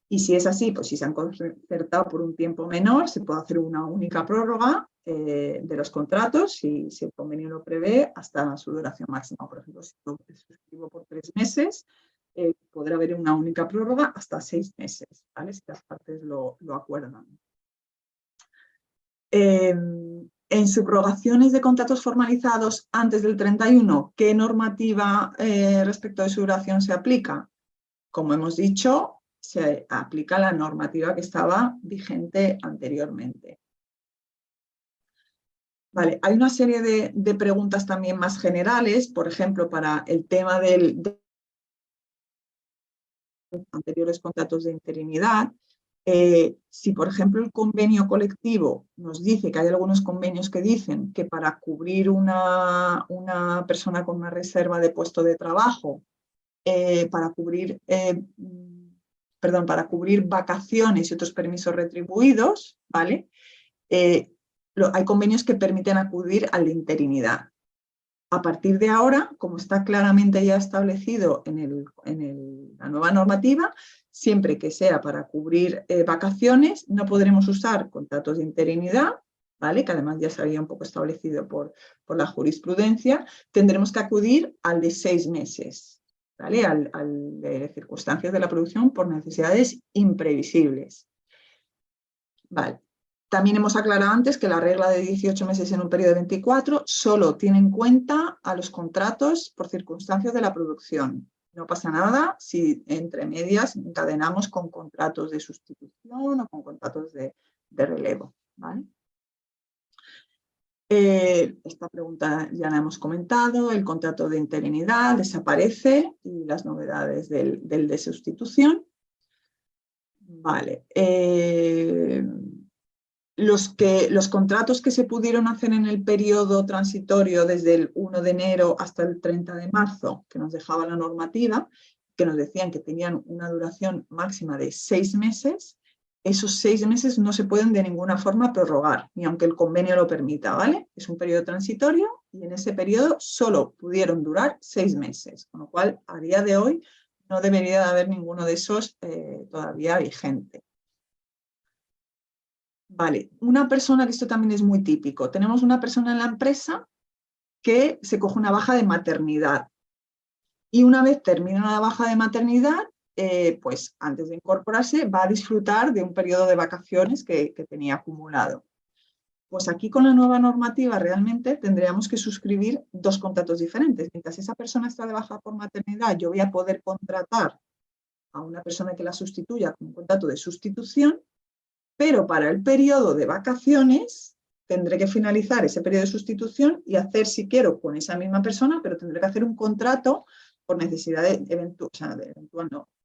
Y si es así, pues si se han concertado por un tiempo menor, se puede hacer una única prórroga de los contratos, si el convenio lo prevé, hasta su duración máxima. Por ejemplo, si lo suscribo por 3 meses, podrá haber una única prórroga hasta 6 meses, ¿vale? Si las partes lo acuerdan. En subrogaciones de contratos formalizados antes del 31, ¿qué normativa respecto de su duración se aplica? Como hemos dicho, se aplica la normativa que estaba vigente anteriormente. Vale, hay una serie de preguntas también más generales, por ejemplo, para el tema de anteriores contratos de interinidad. Si, por ejemplo, el convenio colectivo nos dice que hay algunos convenios que dicen que para cubrir una persona con una reserva de puesto de trabajo, para cubrir vacaciones y otros permisos retribuidos, ¿vale? Hay convenios que permiten acudir a la interinidad. A partir de ahora, como está claramente ya establecido en la nueva normativa, siempre que sea para cubrir vacaciones, no podremos usar contratos de interinidad, ¿vale? Que además ya se había un poco establecido por la jurisprudencia, tendremos que acudir al de 6 meses, ¿vale? Al de circunstancias de la producción por necesidades imprevisibles. Vale. También hemos aclarado antes que la regla de 18 meses en un periodo de 24 solo tiene en cuenta a los contratos por circunstancias de la producción. No pasa nada si entre medias encadenamos con contratos de sustitución o con contratos de relevo, ¿vale? Esta pregunta ya la hemos comentado, el contrato de interinidad desaparece y las novedades del de sustitución. Vale. Los contratos que se pudieron hacer en el periodo transitorio desde el 1 de enero hasta el 30 de marzo, que nos dejaba la normativa, que nos decían que tenían una duración máxima de 6 meses, esos 6 meses no se pueden de ninguna forma prorrogar, ni aunque el convenio lo permita, ¿vale? Es un periodo transitorio y en ese periodo solo pudieron durar 6 meses, con lo cual a día de hoy no debería de haber ninguno de esos todavía vigente. Vale, una persona, que esto también es muy típico, tenemos una persona en la empresa que se coge una baja de maternidad y una vez termina la baja de maternidad, pues antes de incorporarse va a disfrutar de un periodo de vacaciones que tenía acumulado. Pues aquí con la nueva normativa realmente tendríamos que suscribir 2 contratos diferentes. Mientras esa persona está de baja por maternidad, yo voy a poder contratar a una persona que la sustituya con un contrato de sustitución, pero para el periodo de vacaciones tendré que finalizar ese periodo de sustitución y hacer, si quiero, con esa misma persona, pero tendré que hacer un contrato por necesidades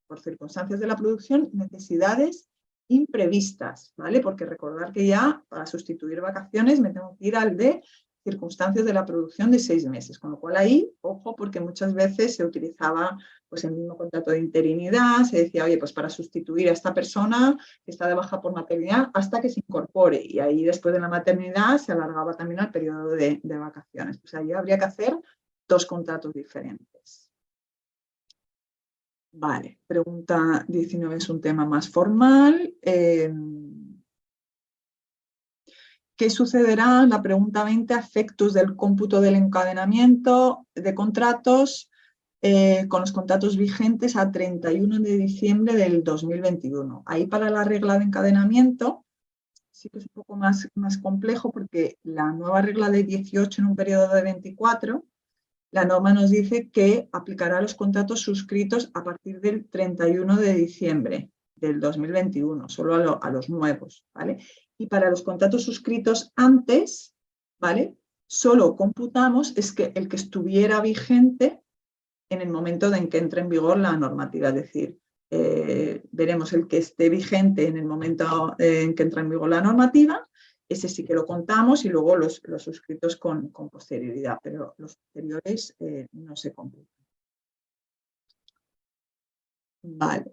por circunstancias de la producción, necesidades imprevistas, ¿vale? Porque recordar que ya para sustituir vacaciones me tengo que ir al de circunstancias de la producción de 6 meses, con lo cual ahí, ojo, porque muchas veces se utilizaba pues el mismo contrato de interinidad, se decía, oye, pues para sustituir a esta persona que está de baja por maternidad hasta que se incorpore, y ahí después de la maternidad se alargaba también al periodo de vacaciones. Pues ahí habría que hacer 2 contratos diferentes. Vale, pregunta 19 es un tema más formal. ¿Qué sucederá? La pregunta 20, a efectos del cómputo del encadenamiento de contratos con los contratos vigentes a 31 de diciembre del 2021. Ahí para la regla de encadenamiento sí que es un poco más complejo porque la nueva regla de 18 en un periodo de 24, la norma nos dice que aplicará a los contratos suscritos a partir del 31 de diciembre del 2021, solo a los nuevos, ¿vale? Y para los contratos suscritos antes, ¿vale? Solo computamos el que estuviera vigente en el momento en que entre en vigor la normativa, es decir, veremos el que esté vigente en el momento en que entra en vigor la normativa, ese sí que lo contamos y luego los suscritos con posterioridad, pero los posteriores no se computan. Vale.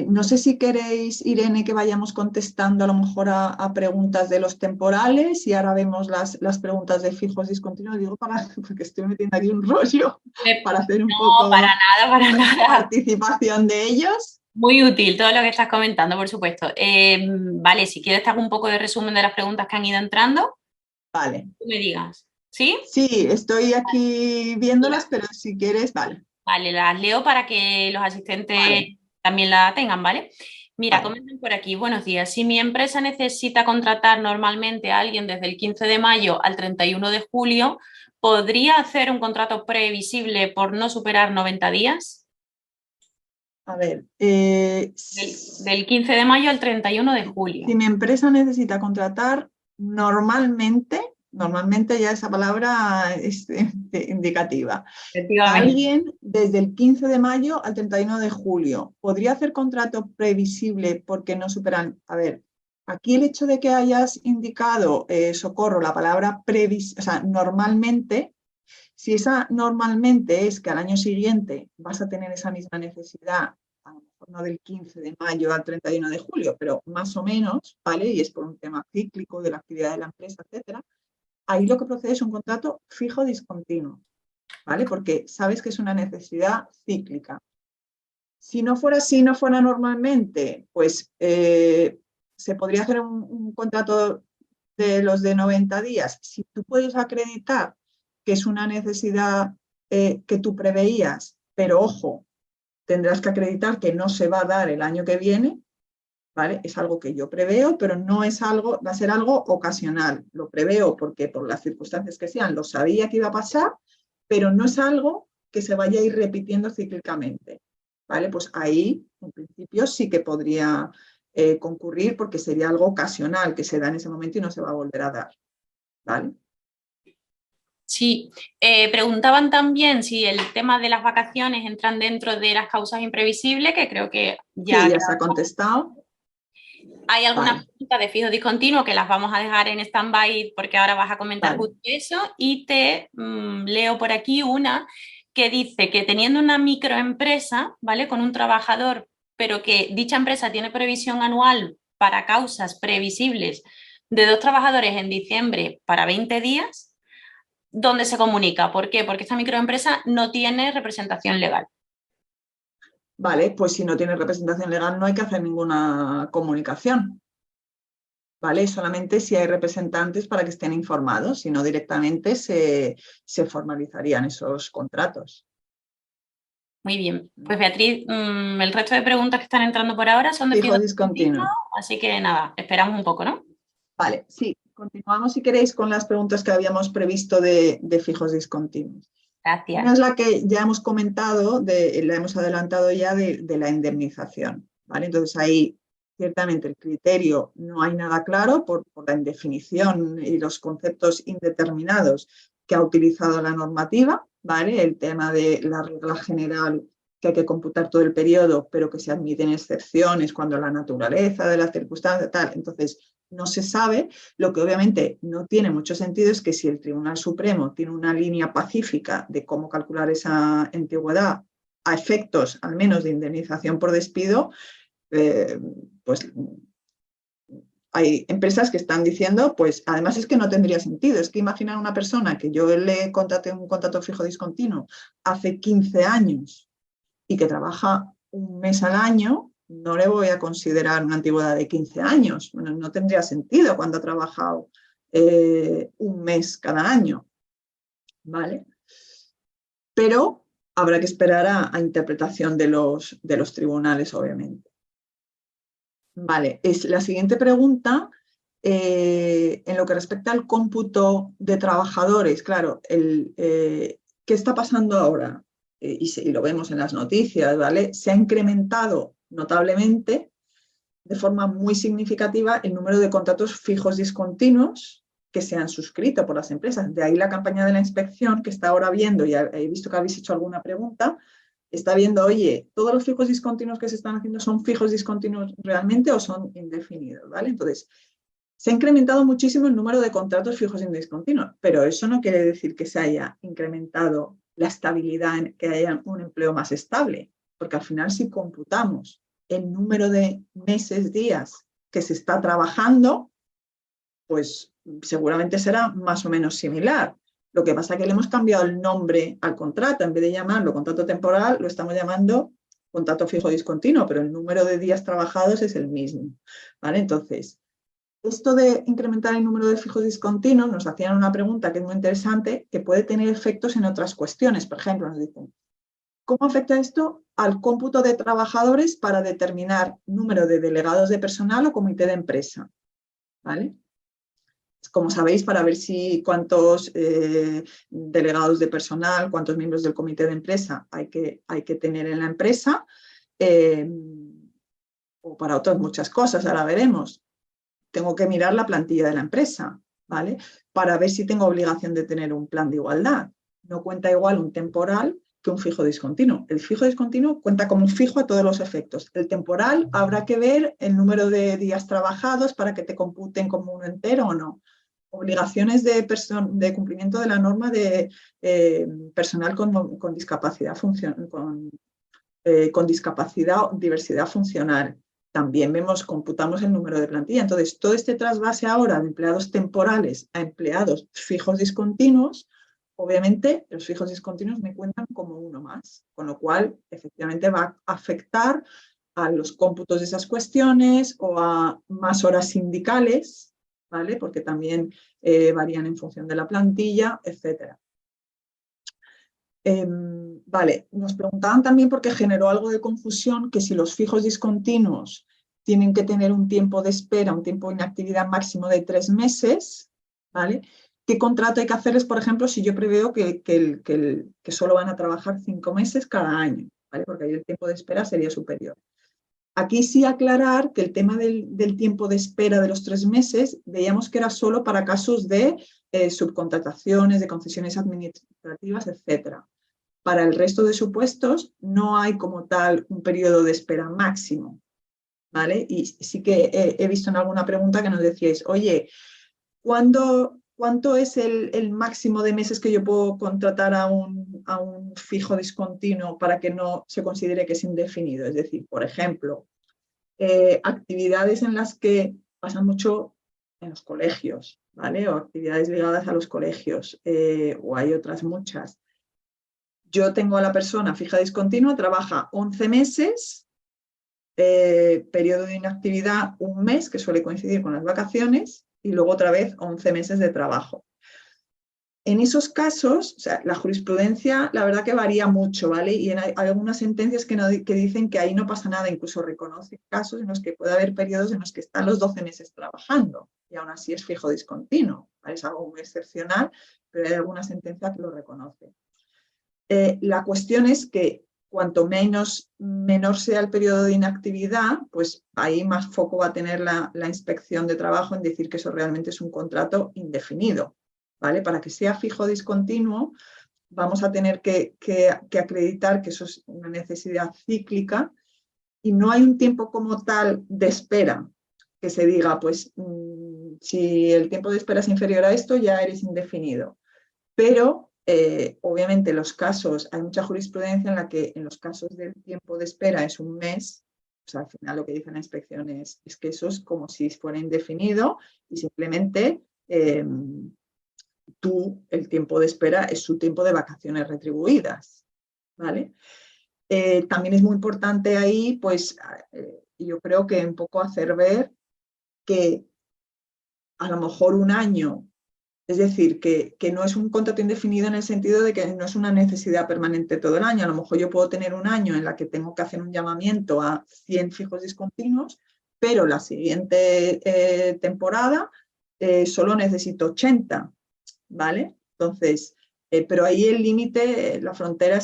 No sé si queréis, Irene, que vayamos contestando a lo mejor a preguntas de los temporales y ahora vemos las preguntas de fijos discontinuos. Digo, porque estoy metiendo aquí un rollo para hacer un poco para nada. Participación de ellos. Muy útil todo lo que estás comentando, por supuesto. Vale, si quieres te hago un poco de resumen de las preguntas que han ido entrando. Vale. Tú me digas. ¿Sí? Sí, estoy aquí viéndolas, pero si quieres, vale. Vale, las leo para que los asistentes también la tengan, ¿vale? Mira, comentan por aquí, buenos días. Si mi empresa necesita contratar normalmente a alguien desde el 15 de mayo al 31 de julio, ¿podría hacer un contrato previsible por no superar 90 días? A ver. Del 15 de mayo al 31 de julio. Si mi empresa necesita contratar normalmente ya esa palabra es indicativa. Alguien desde el 15 de mayo al 31 de julio. ¿Podría hacer contrato previsible porque no superan? A ver, aquí el hecho de que hayas indicado, Socorro, la palabra previsible, o sea, normalmente, si esa normalmente es que al año siguiente vas a tener esa misma necesidad, a lo mejor no del 15 de mayo al 31 de julio, pero más o menos, ¿vale? Y es por un tema cíclico de la actividad de la empresa, etcétera. Ahí lo que procede es un contrato fijo discontinuo, ¿vale? Porque sabes que es una necesidad cíclica. Si no fuera así, no fuera normalmente, pues se podría hacer un contrato de los de 90 días, si tú puedes acreditar que es una necesidad que tú preveías, pero ojo, tendrás que acreditar que no se va a dar el año que viene, ¿vale? Es algo que yo preveo, pero no es algo, va a ser algo ocasional. Lo preveo porque por las circunstancias que sean, lo sabía que iba a pasar, pero no es algo que se vaya a ir repitiendo cíclicamente, ¿vale? Pues ahí, en principio, sí que podría concurrir porque sería algo ocasional que se da en ese momento y no se va a volver a dar, ¿vale? Sí, preguntaban también si el tema de las vacaciones entran dentro de las causas imprevisibles, que creo que ya... Sí, ya se ha contestado. Hay algunas Vale. preguntas de fijo discontinuo que las vamos a dejar en stand-by porque ahora vas a comentar Vale. justo eso y te leo por aquí una que dice que teniendo una microempresa, ¿vale? Con un trabajador, pero que dicha empresa tiene previsión anual para causas previsibles de 2 trabajadores en diciembre para 20 días, ¿dónde se comunica? ¿Por qué? Porque esta microempresa no tiene representación legal. Vale, pues si no tiene representación legal no hay que hacer ninguna comunicación, ¿vale? Solamente si hay representantes para que estén informados, si no directamente se formalizarían esos contratos. Muy bien. Pues Beatriz, el resto de preguntas que están entrando por ahora son de Fijo fijo discontinuo. así que nada, esperamos un poco, ¿no? Vale, sí. Continuamos si queréis con las preguntas que habíamos previsto de fijos discontinuos. Gracias. Una es la que ya hemos comentado, la hemos adelantado ya de la indemnización, ¿vale? Entonces ahí ciertamente el criterio no hay nada claro por la indefinición y los conceptos indeterminados que ha utilizado la normativa, ¿vale? El tema de la regla general que hay que computar todo el periodo, pero que se admiten excepciones cuando la naturaleza de la circunstancia, tal. Entonces, no se sabe. Lo que obviamente no tiene mucho sentido es que si el Tribunal Supremo tiene una línea pacífica de cómo calcular esa antigüedad a efectos al menos de indemnización por despido, pues hay empresas que están diciendo, pues además es que no tendría sentido. Es que imaginar una persona que yo le contraté un contrato fijo discontinuo hace 15 años y que trabaja un mes al año, no le voy a considerar una antigüedad de 15 años. Bueno, no tendría sentido cuando ha trabajado un mes cada año, ¿vale? Pero habrá que esperar a interpretación de los tribunales, obviamente. Vale, es la siguiente pregunta, en lo que respecta al cómputo de trabajadores, claro, ¿qué está pasando ahora? Y lo vemos en las noticias, ¿vale? Se ha incrementado notablemente, de forma muy significativa, el número de contratos fijos discontinuos que se han suscrito por las empresas. De ahí la campaña de la inspección que está ahora viendo, y he visto que habéis hecho alguna pregunta, está viendo, oye, ¿todos los fijos discontinuos que se están haciendo son fijos discontinuos realmente o son indefinidos? ¿Vale? Entonces, se ha incrementado muchísimo el número de contratos fijos discontinuos, pero eso no quiere decir que se haya incrementado la estabilidad, que haya un empleo más estable, porque al final si computamos el número de meses, días que se está trabajando, pues seguramente será más o menos similar. Lo que pasa es que le hemos cambiado el nombre al contrato. En vez de llamarlo contrato temporal, lo estamos llamando contrato fijo discontinuo, pero el número de días trabajados es el mismo, ¿vale? Entonces, esto de incrementar el número de fijos discontinuos, nos hacían una pregunta que es muy interesante, que puede tener efectos en otras cuestiones. Por ejemplo, nos dicen, ¿cómo afecta esto al cómputo de trabajadores para determinar número de delegados de personal o comité de empresa? ¿Vale? Como sabéis, para ver si cuántos delegados de personal, cuántos miembros del comité de empresa hay que tener en la empresa, o para otras muchas cosas, ahora veremos. Tengo que mirar la plantilla de la empresa, ¿vale? Para ver si tengo obligación de tener un plan de igualdad. No cuenta igual un temporal que un fijo discontinuo. El fijo discontinuo cuenta como un fijo a todos los efectos. El temporal habrá que ver el número de días trabajados para que te computen como uno entero o no. Obligaciones de cumplimiento de la norma de personal con discapacidad con discapacidad o diversidad funcional. También computamos el número de plantilla. Entonces, todo este trasvase ahora de empleados temporales a empleados fijos discontinuos, obviamente los fijos discontinuos me cuentan como uno más, con lo cual efectivamente va a afectar a los cómputos de esas cuestiones o a más horas sindicales, ¿vale? Porque también varían en función de la plantilla, etc. Vale, nos preguntaban también porque generó algo de confusión que si los fijos discontinuos tienen que tener un tiempo de espera, un tiempo de inactividad máximo de 3 meses, ¿vale? ¿Qué contrato hay que hacerles, por ejemplo, si yo preveo que solo van a trabajar 5 meses cada año, ¿vale? Porque ahí el tiempo de espera sería superior. Aquí sí aclarar que el tema del tiempo de espera de los 3 meses, veíamos que era solo para casos de subcontrataciones, de concesiones administrativas, etc. Para el resto de supuestos no hay como tal un periodo de espera máximo, ¿vale? Y sí que he visto en alguna pregunta que nos decíais, oye, ¿cuánto es el máximo de meses que yo puedo contratar a un fijo discontinuo para que no se considere que es indefinido? Es decir, por ejemplo, actividades en las que pasan mucho en los colegios, ¿vale? O actividades ligadas a los colegios, o hay otras muchas. Yo tengo a la persona fija discontinua, trabaja 11 meses, periodo de inactividad 1 mes, que suele coincidir con las vacaciones, y luego otra vez 11 meses de trabajo. En esos casos, o sea, la jurisprudencia la verdad que varía mucho, ¿vale? Y hay algunas sentencias que dicen que ahí no pasa nada, incluso reconoce casos en los que puede haber periodos en los que están los 12 meses trabajando y aún así es fijo discontinuo, ¿vale? Es algo muy excepcional, pero hay alguna sentencia que lo reconoce. La cuestión es que cuanto menor sea el periodo de inactividad, pues ahí más foco va a tener la inspección de trabajo en decir que eso realmente es un contrato indefinido, ¿vale? Para que sea fijo discontinuo, vamos a tener que acreditar que eso es una necesidad cíclica y no hay un tiempo como tal de espera que se diga, pues si el tiempo de espera es inferior a esto, ya eres indefinido. Pero obviamente los casos, hay mucha jurisprudencia en la que en los casos del tiempo de espera es 1 mes, o sea, al final lo que dice la inspección es que eso es como si fuera indefinido y simplemente el tiempo de espera es su tiempo de vacaciones retribuidas, ¿vale? También es muy importante ahí, pues yo creo que un poco hacer ver que a lo mejor 1 año, es decir, que no es un contrato indefinido en el sentido de que no es una necesidad permanente todo el año. A lo mejor yo puedo tener 1 año en la que tengo que hacer un llamamiento a 100 fijos discontinuos, pero la siguiente temporada solo necesito 80, ¿vale? Entonces, pero ahí el límite, la frontera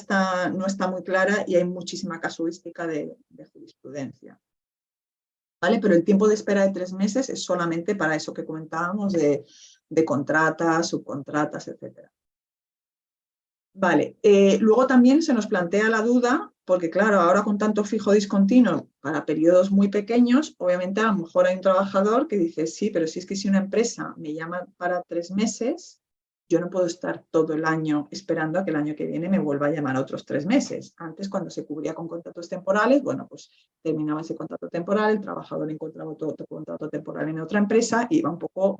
no está muy clara y hay muchísima casuística de jurisprudencia. ¿Vale? Pero el tiempo de espera de 3 meses es solamente para eso que comentábamos de contratas, subcontratas, etc. Vale, luego también se nos plantea la duda, porque claro, ahora con tanto fijo discontinuo para periodos muy pequeños, obviamente a lo mejor hay un trabajador que dice, sí, pero si es que si una empresa me llama para 3 meses, yo no puedo estar todo el año esperando a que el año que viene me vuelva a llamar a otros 3 meses. Antes, cuando se cubría con contratos temporales, bueno, pues terminaba ese contrato temporal, el trabajador encontraba otro contrato temporal en otra empresa y iba un poco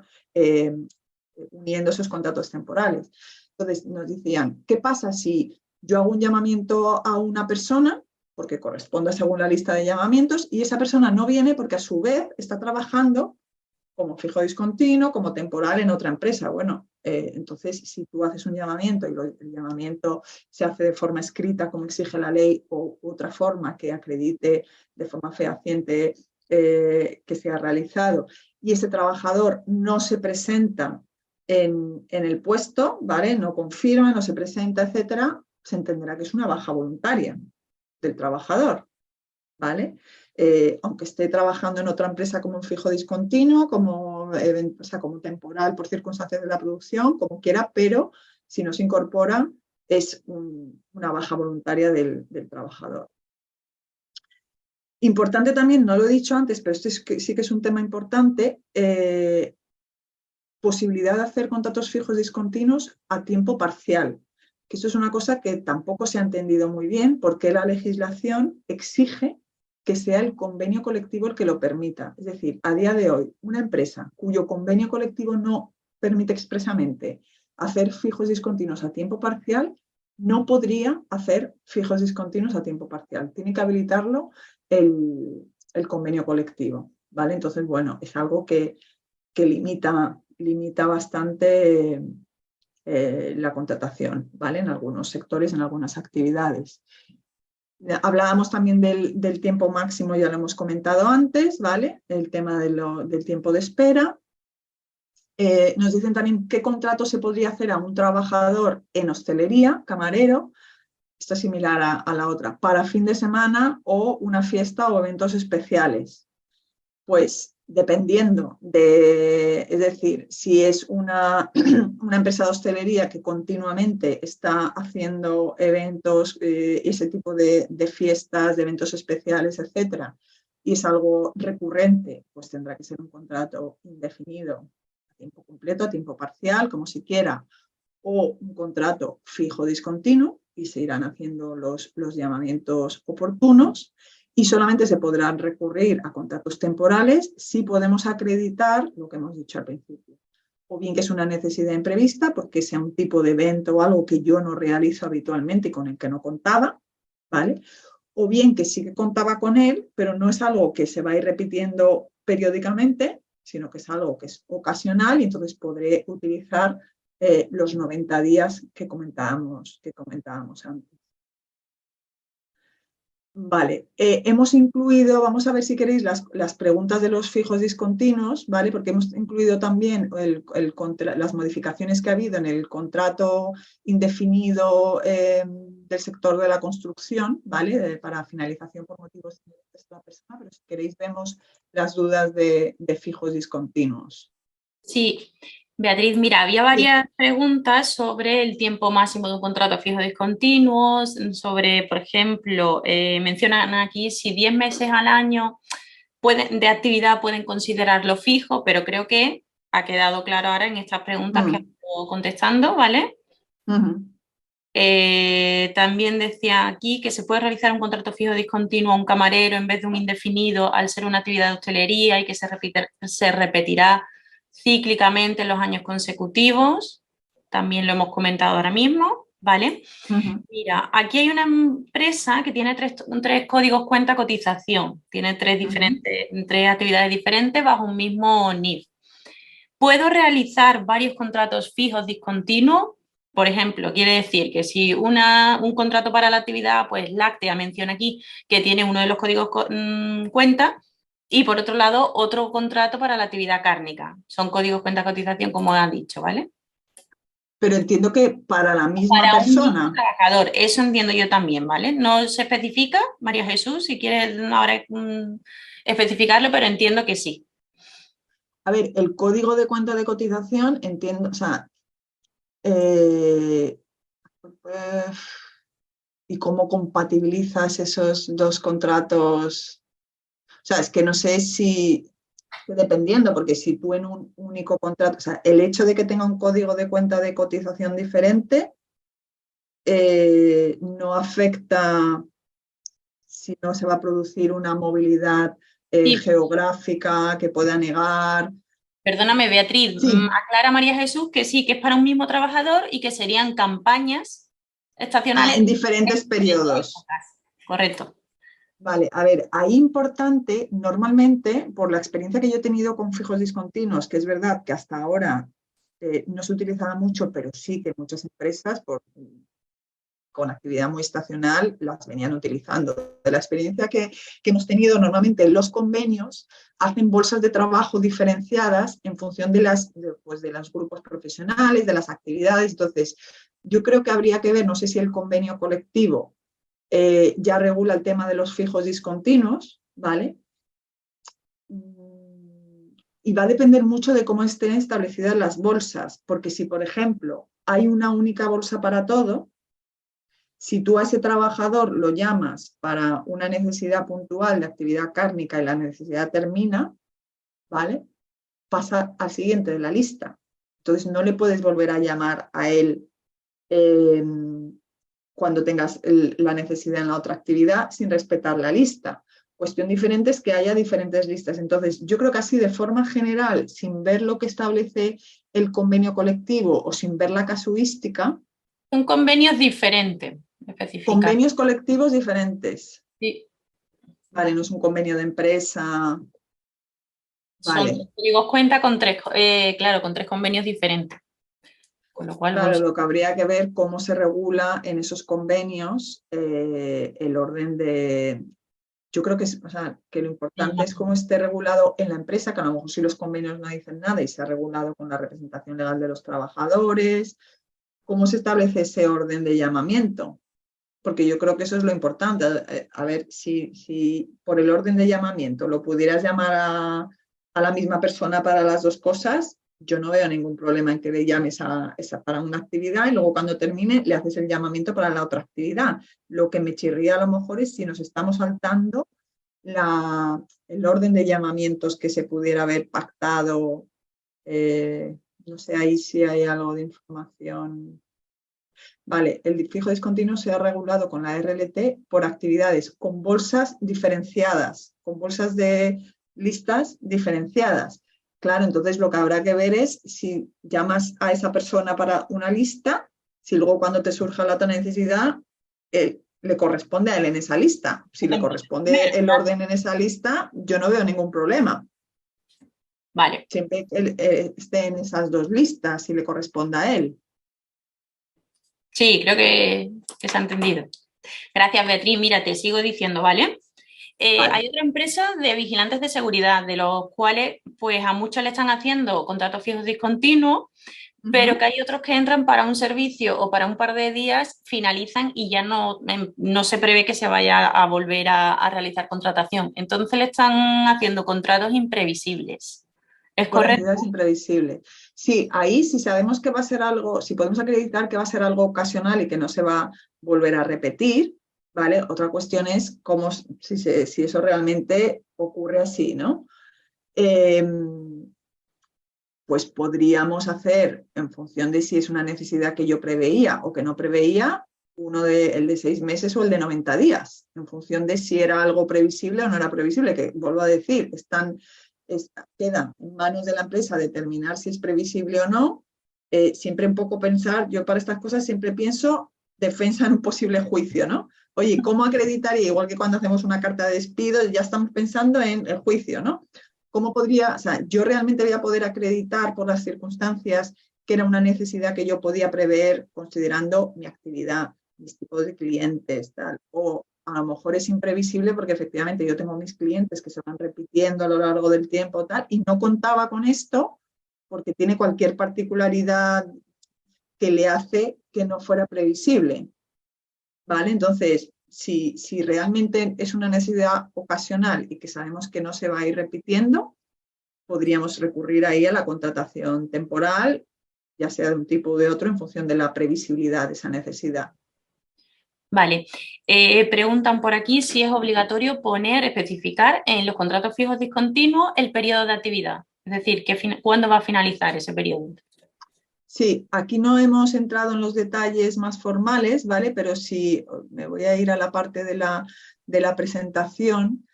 uniendo esos contratos temporales. Entonces nos decían, ¿qué pasa si yo hago un llamamiento a una persona, porque corresponde según la lista de llamamientos, y esa persona no viene porque a su vez está trabajando como fijo discontinuo, como temporal en otra empresa? Bueno, entonces si tú haces un llamamiento y el llamamiento se hace de forma escrita como exige la ley o otra forma que acredite de forma fehaciente que se ha realizado y ese trabajador no se presenta en el puesto, ¿vale? No confirma, no se presenta, etcétera, se entenderá que es una baja voluntaria del trabajador, ¿vale? Aunque esté trabajando en otra empresa como un fijo discontinuo, como temporal por circunstancias de la producción, como quiera, pero si no se incorpora es una baja voluntaria del trabajador. Importante también, no lo he dicho antes, pero este sí que es un tema importante, posibilidad de hacer contratos fijos discontinuos a tiempo parcial, que eso es una cosa que tampoco se ha entendido muy bien, porque la legislación exige que sea el convenio colectivo el que lo permita. Es decir, a día de hoy, una empresa cuyo convenio colectivo no permite expresamente hacer fijos discontinuos a tiempo parcial, no podría hacer fijos discontinuos a tiempo parcial. Tiene que habilitarlo el convenio colectivo, ¿vale? Entonces, bueno, es algo que que limita bastante la contratación, ¿vale? En algunos sectores, en algunas actividades. Hablábamos también del tiempo máximo, ya lo hemos comentado antes, ¿vale? El tema del tiempo de espera. Nos dicen también qué contrato se podría hacer a un trabajador en hostelería, camarero, esto es similar a la otra, para fin de semana o una fiesta o eventos especiales. Pues dependiendo es decir, si es una empresa de hostelería que continuamente está haciendo eventos, ese tipo de fiestas, de eventos especiales, etcétera, y es algo recurrente, pues tendrá que ser un contrato indefinido, a tiempo completo, a tiempo parcial, como se quiera, o un contrato fijo discontinuo y se irán haciendo los llamamientos oportunos y solamente se podrán recurrir a contratos temporales si podemos acreditar lo que hemos dicho al principio. O bien que es una necesidad imprevista porque sea un tipo de evento o algo que yo no realizo habitualmente y con el que no contaba, ¿vale? O bien que sí que contaba con él, pero no es algo que se va a ir repitiendo periódicamente, sino que es algo que es ocasional y entonces podré utilizar los 90 días que comentábamos antes. Vale, hemos incluido, vamos a ver si queréis las preguntas de los fijos discontinuos, ¿vale? Porque hemos incluido también las modificaciones que ha habido en el contrato indefinido del sector de la construcción, ¿vale? Para finalización por motivos de la persona, pero si queréis vemos las dudas de fijos discontinuos. Sí, Beatriz, mira, había varias preguntas sobre el tiempo máximo de un contrato fijo discontinuo, sobre, por ejemplo, mencionan aquí si 10 meses al año de actividad pueden considerarlo fijo, pero creo que ha quedado claro ahora en estas preguntas que estado contestando, ¿vale? También decía aquí que se puede realizar un contrato fijo discontinuo a un camarero en vez de un indefinido al ser una actividad de hostelería y que se repetirá cíclicamente en los años consecutivos. También lo hemos comentado ahora mismo, ¿vale? Mira, aquí hay una empresa que tiene tres códigos cuenta cotización, tiene tres actividades diferentes bajo un mismo NIF. ¿Puedo realizar varios contratos fijos discontinuos? Por ejemplo, quiere decir que si un contrato para la actividad, pues láctea menciona aquí que tiene uno de los códigos cuenta y por otro lado otro contrato para la actividad cárnica. Son códigos cuenta cotización como han dicho, ¿vale? Pero entiendo que para la misma para persona. Un mismo trabajador, eso entiendo yo también, ¿vale? No se especifica, María Jesús, si quieres ahora especificarlo, pero entiendo que sí. A ver, el código de cuenta de cotización, entiendo, o sea, ¿y cómo compatibilizas esos dos contratos? O sea, es que no sé si, dependiendo, porque si tú en un único contrato, o sea, el hecho de que tenga un código de cuenta de cotización diferente no afecta si no se va a producir una movilidad geográfica que pueda negar. Perdóname, Beatriz, Sí. Aclara María Jesús que sí, que es para un mismo trabajador y que serían campañas estacionales. En diferentes periodos. Correcto. Vale, a ver, ahí importante, normalmente, por la experiencia que yo he tenido con fijos discontinuos, que es verdad que hasta ahora no se utilizaba mucho, pero sí que muchas empresas con actividad muy estacional las venían utilizando. De la experiencia que hemos tenido, normalmente los convenios hacen bolsas de trabajo diferenciadas en función de los grupos profesionales, de las actividades. Entonces, yo creo que habría que ver, no sé si el convenio colectivo ya regula el tema de los fijos discontinuos, ¿vale? Y va a depender mucho de cómo estén establecidas las bolsas, porque si, por ejemplo, hay una única bolsa para todo, si tú a ese trabajador lo llamas para una necesidad puntual de actividad cárnica y la necesidad termina, ¿vale? Pasa al siguiente de la lista. Entonces no le puedes volver a llamar a él cuando tengas la necesidad en la otra actividad sin respetar la lista. Cuestión diferente es que haya diferentes listas. Entonces, yo creo que así de forma general, sin ver lo que establece el convenio colectivo o sin ver la casuística. Un convenio es diferente. Convenios colectivos diferentes. Sí. Vale, no es un convenio de empresa. Vale. Son códigos cuenta con claro, con 3 convenios diferentes. Con lo cual, claro, lo que habría que ver cómo se regula en esos convenios el orden de... Yo creo que, o sea, que lo importante es cómo esté regulado en la empresa, que a lo mejor si los convenios no dicen nada y se ha regulado con la representación legal de los trabajadores, cómo se establece ese orden de llamamiento. Porque yo creo que eso es lo importante. A ver, si por el orden de llamamiento lo pudieras llamar a la misma persona para las dos cosas, yo no veo ningún problema en que le llames para una actividad y luego cuando termine le haces el llamamiento para la otra actividad. Lo que me chirría a lo mejor es si nos estamos saltando el orden de llamamientos que se pudiera haber pactado. No sé ahí si hay algo de información. Vale, el fijo discontinuo se ha regulado con la RLT por actividades con bolsas diferenciadas, con bolsas de listas diferenciadas. Claro, entonces lo que habrá que ver es si llamas a esa persona para una lista, si luego cuando te surja la otra necesidad, le corresponde a él en esa lista. Si le corresponde el orden en esa lista, yo no veo ningún problema. Vale. Siempre que esté en esas dos listas, si le corresponde a él. Sí, creo que se ha entendido. Gracias, Beatriz. Mira, te sigo diciendo, ¿vale? Vale. Hay otra empresa de vigilantes de seguridad, de los cuales pues a muchos le están haciendo contratos fijos discontinuos, pero que hay otros que entran para un servicio o para un par de días, finalizan y ya no se prevé que se vaya a volver a realizar contratación. Entonces le están haciendo contratos imprevisibles. ¿Es correcto? Es imprevisible. Sí, ahí si sabemos que va a ser algo, si podemos acreditar que va a ser algo ocasional y que no se va a volver a repetir, ¿vale? Otra cuestión es cómo, si eso realmente ocurre así, ¿no? Pues podríamos hacer, en función de si es una necesidad que yo preveía o que no preveía, el de 6 meses o el de 90 días, en función de si era algo previsible o no era previsible, que vuelvo a decir, queda en manos de la empresa determinar si es previsible o no. Siempre un poco pensar, yo para estas cosas siempre pienso defensa en un posible juicio, ¿no? Oye, ¿cómo acreditaría? Igual que cuando hacemos una carta de despido, ya estamos pensando en el juicio, ¿no? ¿Cómo podría, o sea, yo realmente voy a poder acreditar por las circunstancias que era una necesidad que yo podía prever considerando mi actividad, mis tipos de clientes, tal? O a lo mejor es imprevisible porque efectivamente yo tengo mis clientes que se van repitiendo a lo largo del tiempo, tal, y no contaba con esto porque tiene cualquier particularidad que le hace que no fuera previsible, ¿vale? Entonces, si realmente es una necesidad ocasional y que sabemos que no se va a ir repitiendo, podríamos recurrir ahí a la contratación temporal, ya sea de un tipo o de otro, en función de la previsibilidad de esa necesidad. Vale. Preguntan por aquí si es obligatorio especificar en los contratos fijos discontinuos el periodo de actividad. Es decir, ¿cuándo va a finalizar ese periodo? Sí, aquí no hemos entrado en los detalles más formales, ¿vale? Pero sí, me voy a ir a la parte de la presentación.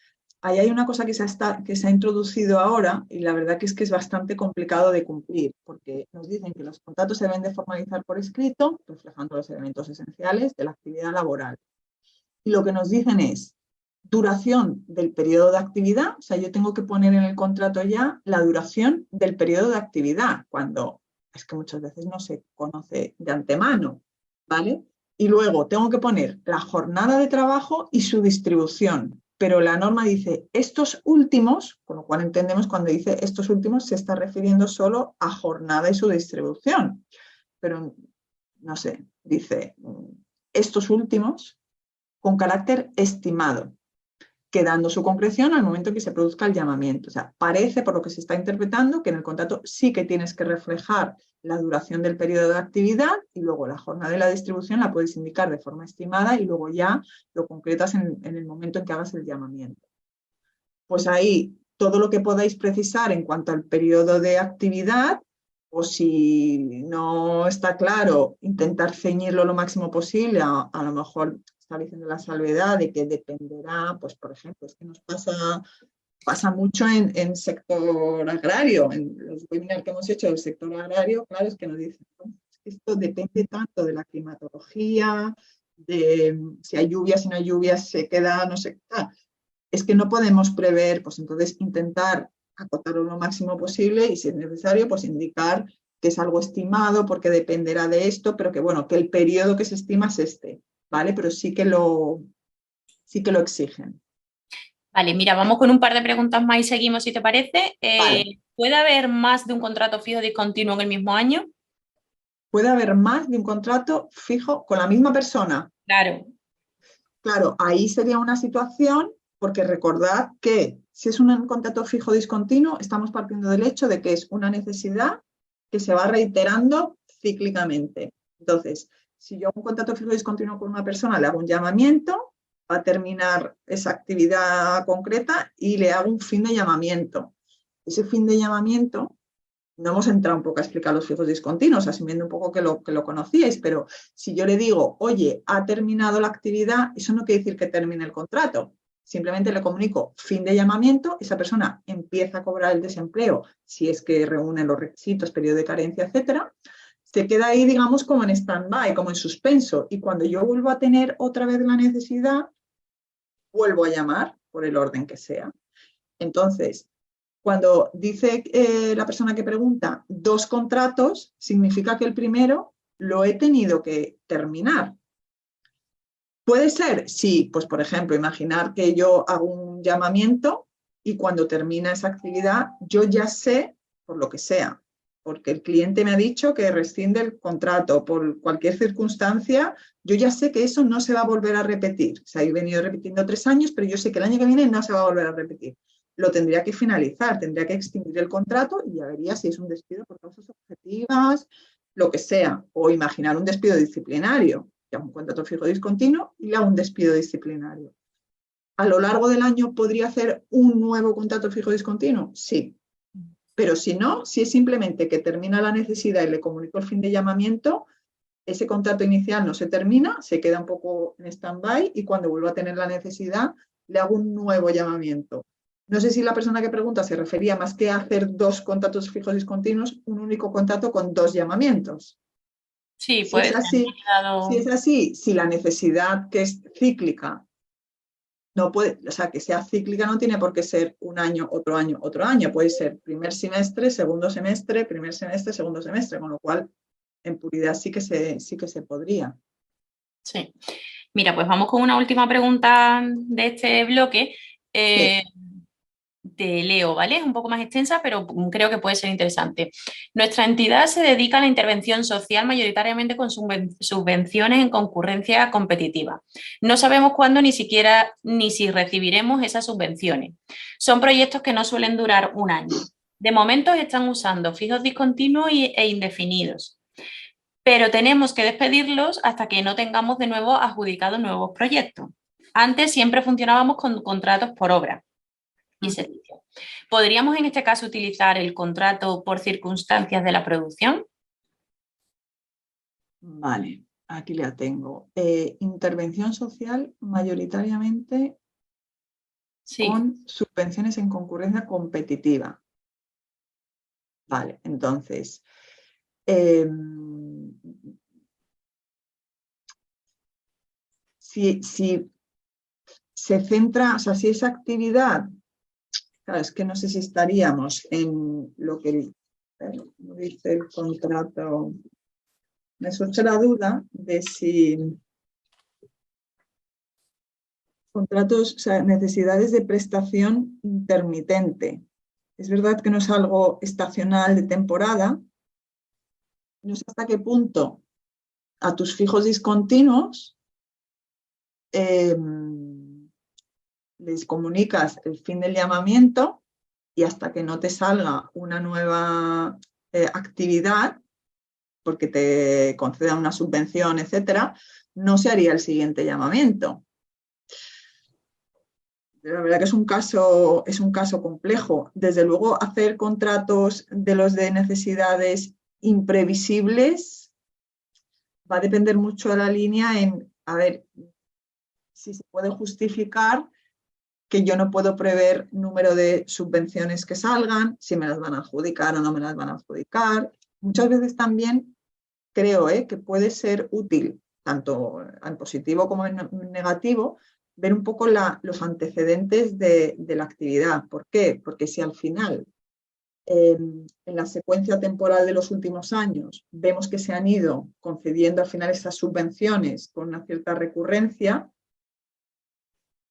Ahí hay una cosa que se ha introducido ahora y la verdad que es bastante complicado de cumplir, porque nos dicen que los contratos se deben de formalizar por escrito, reflejando los elementos esenciales de la actividad laboral. Y lo que nos dicen es duración del periodo de actividad, o sea, yo tengo que poner en el contrato ya la duración del periodo de actividad, cuando es que muchas veces no se conoce de antemano, ¿vale? Y luego tengo que poner la jornada de trabajo y su distribución, pero la norma dice estos últimos, con lo cual entendemos cuando dice estos últimos se está refiriendo solo a jornada y su distribución, pero no sé, dice estos últimos con carácter estimado, quedando su concreción al momento que se produzca el llamamiento. O sea, parece, por lo que se está interpretando, que en el contrato sí que tienes que reflejar la duración del periodo de actividad y luego la jornada de la distribución la puedes indicar de forma estimada y luego ya lo concretas en el momento en que hagas el llamamiento. Pues ahí, todo lo que podáis precisar en cuanto al periodo de actividad, o si no está claro, intentar ceñirlo lo máximo posible, a lo mejor estableciendo la salvedad de que dependerá, pues por ejemplo, es que nos pasa mucho en sector agrario, en los webinars que hemos hecho del sector agrario, claro, es que nos dicen, ¿no? Esto depende tanto de la climatología, de si hay lluvias, si no hay lluvias, se queda, no sé qué. Es que no podemos prever, pues entonces intentar acotarlo lo máximo posible y si es necesario, pues indicar que es algo estimado porque dependerá de esto, pero que bueno, que el periodo que se estima es este, ¿vale? Pero sí que lo exigen. Vale, mira, vamos con un par de preguntas más y seguimos, si te parece. Vale. ¿Puede haber más de un contrato fijo discontinuo en el mismo año? ¿Puede haber más de un contrato fijo con la misma persona? Claro. Claro, ahí sería una situación, porque recordad que si es un contrato fijo discontinuo, estamos partiendo del hecho de que es una necesidad que se va reiterando cíclicamente. Entonces, si yo hago un contrato fijo discontinuo con una persona, le hago un llamamiento, va a terminar esa actividad concreta y le hago un fin de llamamiento. Ese fin de llamamiento, no hemos entrado un poco a explicar los fijos discontinuos, asumiendo un poco que lo conocíais, pero si yo le digo, oye, ha terminado la actividad, eso no quiere decir que termine el contrato. Simplemente le comunico fin de llamamiento, esa persona empieza a cobrar el desempleo si es que reúne los requisitos, periodo de carencia, etcétera. Se queda ahí, digamos, como en stand-by, como en suspenso. Y cuando yo vuelvo a tener otra vez la necesidad, vuelvo a llamar por el orden que sea. Entonces, cuando dice la persona que pregunta 2 contratos, significa que el primero lo he tenido que terminar. Puede ser, sí, pues por ejemplo, imaginar que yo hago un llamamiento y cuando termina esa actividad yo ya sé, por lo que sea, porque el cliente me ha dicho que rescinde el contrato por cualquier circunstancia, yo ya sé que eso no se va a volver a repetir. O sea, he venido repitiendo 3 años, pero yo sé que el año que viene no se va a volver a repetir. Lo tendría que finalizar, tendría que extinguir el contrato y ya vería si es un despido por causas objetivas, lo que sea, o imaginar un despido disciplinario, que es un contrato fijo discontinuo, y le hago un despido disciplinario. ¿A lo largo del año podría hacer un nuevo contrato fijo discontinuo? Sí. Pero si no, si es simplemente que termina la necesidad y le comunico el fin de llamamiento, ese contrato inicial no se termina, se queda un poco en stand-by y cuando vuelva a tener la necesidad le hago un nuevo llamamiento. No sé si la persona que pregunta se refería más que a hacer 2 contratos fijos discontinuos, un único contrato con 2 llamamientos. Sí, Si puede es ser. así, si la necesidad que es cíclica no puede, o sea, que sea cíclica no tiene por qué ser un año, otro año, otro año. Puede ser primer semestre, segundo semestre, primer semestre, segundo semestre, con lo cual en puridad sí que se podría. Sí. Mira, pues vamos con una última pregunta de este bloque. Sí. Te leo, ¿vale? Es un poco más extensa, pero creo que puede ser interesante. Nuestra entidad se dedica a la intervención social mayoritariamente con subvenciones en concurrencia competitiva. No sabemos cuándo ni siquiera ni si recibiremos esas subvenciones. Son proyectos que no suelen durar un año. De momento están usando fijos discontinuos e indefinidos, pero tenemos que despedirlos hasta que no tengamos de nuevo adjudicados nuevos proyectos. Antes siempre funcionábamos con contratos por obra y servicio. ¿Podríamos en este caso utilizar el contrato por circunstancias de la producción? Vale, aquí la tengo. Intervención social mayoritariamente Sí. con subvenciones en concurrencia competitiva. Vale, entonces, si se centra, o sea, si esa actividad, claro, es que no sé si estaríamos en lo que dice el contrato. Me surge la duda de si contratos, o sea, necesidades de prestación intermitente. Es verdad que no es algo estacional de temporada. No sé hasta qué punto a tus fijos discontinuos les comunicas el fin del llamamiento y hasta que no te salga una nueva actividad, porque te concedan una subvención, etcétera, no se haría el siguiente llamamiento. La verdad que es un caso complejo. Desde luego, hacer contratos de los de necesidades imprevisibles va a depender mucho de la línea en, a ver, si se puede justificar que yo no puedo prever número de subvenciones que salgan, si me las van a adjudicar o no me las van a adjudicar. Muchas veces también creo que puede ser útil, tanto en positivo como en negativo, ver un poco los antecedentes de la actividad. ¿Por qué? Porque si al final en la secuencia temporal de los últimos años vemos que se han ido concediendo al final estas subvenciones con una cierta recurrencia,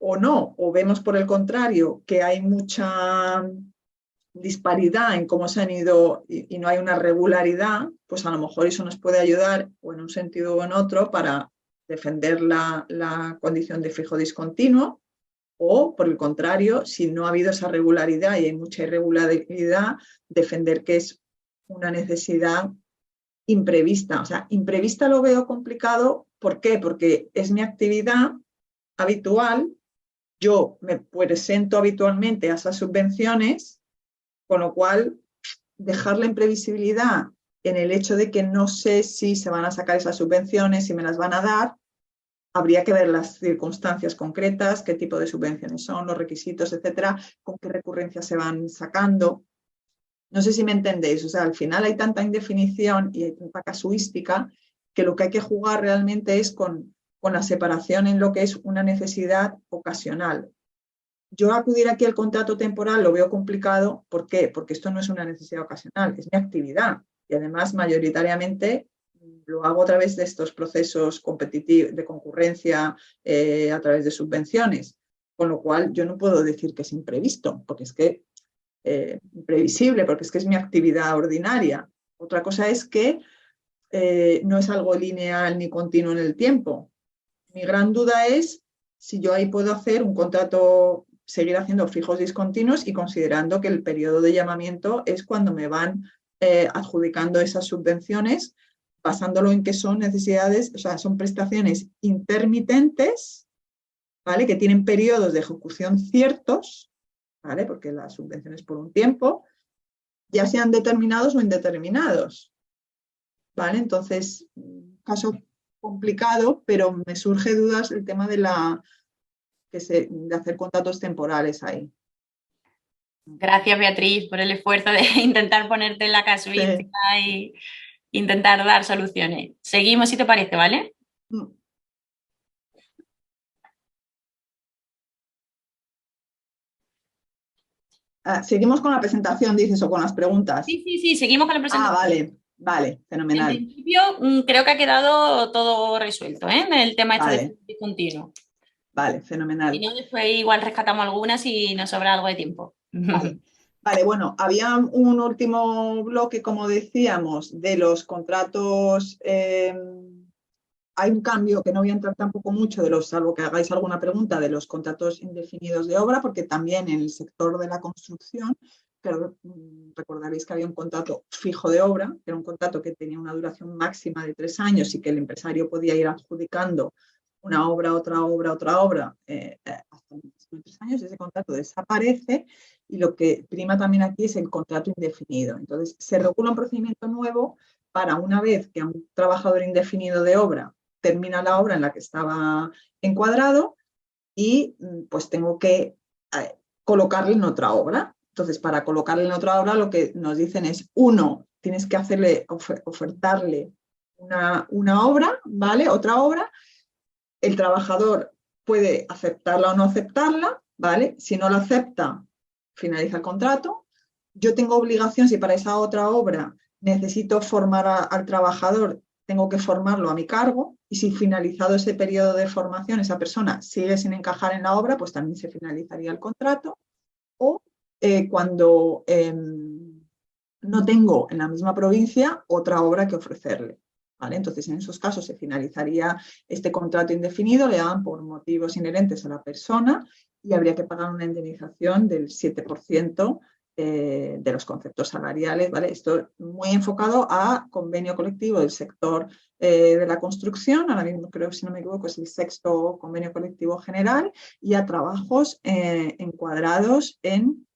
o no, o vemos por el contrario que hay mucha disparidad en cómo se han ido y no hay una regularidad, pues a lo mejor eso nos puede ayudar o en un sentido o en otro para defender la condición de fijo discontinuo, o por el contrario, si no ha habido esa regularidad y hay mucha irregularidad, defender que es una necesidad imprevista. O sea, imprevista lo veo complicado. ¿Por qué? Porque es mi actividad habitual, yo me presento habitualmente a esas subvenciones, con lo cual dejar la imprevisibilidad en el hecho de que no sé si se van a sacar esas subvenciones, si me las van a dar, habría que ver las circunstancias concretas, qué tipo de subvenciones son, los requisitos, etcétera, con qué recurrencias se van sacando. No sé si me entendéis, o sea, al final hay tanta indefinición y hay tanta casuística que lo que hay que jugar realmente es con la separación en lo que es una necesidad ocasional. Yo acudir aquí al contrato temporal lo veo complicado. ¿Por qué? Porque esto no es una necesidad ocasional, es mi actividad. Y además, mayoritariamente, lo hago a través de estos procesos competitivos de concurrencia, a través de subvenciones. Con lo cual, yo no puedo decir que es imprevisto, porque es que imprevisible, porque es que es mi actividad ordinaria. Otra cosa es que no es algo lineal ni continuo en el tiempo. Mi gran duda es si yo ahí puedo hacer un contrato, seguir haciendo fijos discontinuos y considerando que el periodo de llamamiento es cuando me van adjudicando esas subvenciones, basándolo en que son necesidades, o sea, son prestaciones intermitentes, ¿vale? Que tienen periodos de ejecución ciertos, ¿vale? Porque la subvención es por un tiempo, ya sean determinados o indeterminados, ¿vale? Entonces, caso complicado, pero me surge dudas el tema de hacer contratos temporales ahí. Gracias, Beatriz, por el esfuerzo de intentar ponerte en la casuística y intentar dar soluciones. Seguimos, si te parece, ¿vale? Seguimos con la presentación, dices, o con las preguntas. Sí, seguimos con la presentación. Vale, fenomenal. En principio, creo que ha quedado todo resuelto, ¿eh? El tema este de continuo. Vale, fenomenal. Y no, después igual rescatamos algunas y nos sobra algo de tiempo. Vale, bueno, había un último bloque, como decíamos, de los contratos. Hay un cambio que no voy a entrar tampoco mucho, salvo que hagáis alguna pregunta, de los contratos indefinidos de obra, porque también en el sector de la construcción, pero recordaréis que había un contrato fijo de obra, que era un contrato que tenía una duración máxima de 3 años y que el empresario podía ir adjudicando una obra, otra obra, otra obra, hasta 3 años. Ese contrato desaparece y lo que prima también aquí es el contrato indefinido. Entonces, se regula un procedimiento nuevo para, una vez que a un trabajador indefinido de obra termina la obra en la que estaba encuadrado y pues tengo que colocarle en otra obra. Entonces, para colocarle en otra obra, lo que nos dicen es, uno, tienes que ofertarle una obra, ¿vale? Otra obra. El trabajador puede aceptarla o no aceptarla, ¿vale? Si no la acepta, finaliza el contrato. Yo tengo obligación, si para esa otra obra necesito formar al trabajador, tengo que formarlo a mi cargo, y si finalizado ese periodo de formación esa persona sigue sin encajar en la obra, pues también se finalizaría el contrato. O cuando no tengo en la misma provincia otra obra que ofrecerle, ¿vale? Entonces, en esos casos se finalizaría este contrato indefinido, le dan por motivos inherentes a la persona y habría que pagar una indemnización del 7% de los conceptos salariales, ¿vale? Esto muy enfocado a convenio colectivo del sector de la construcción, ahora mismo creo, si no me equivoco, es el 6º convenio colectivo general, y a trabajos encuadrados en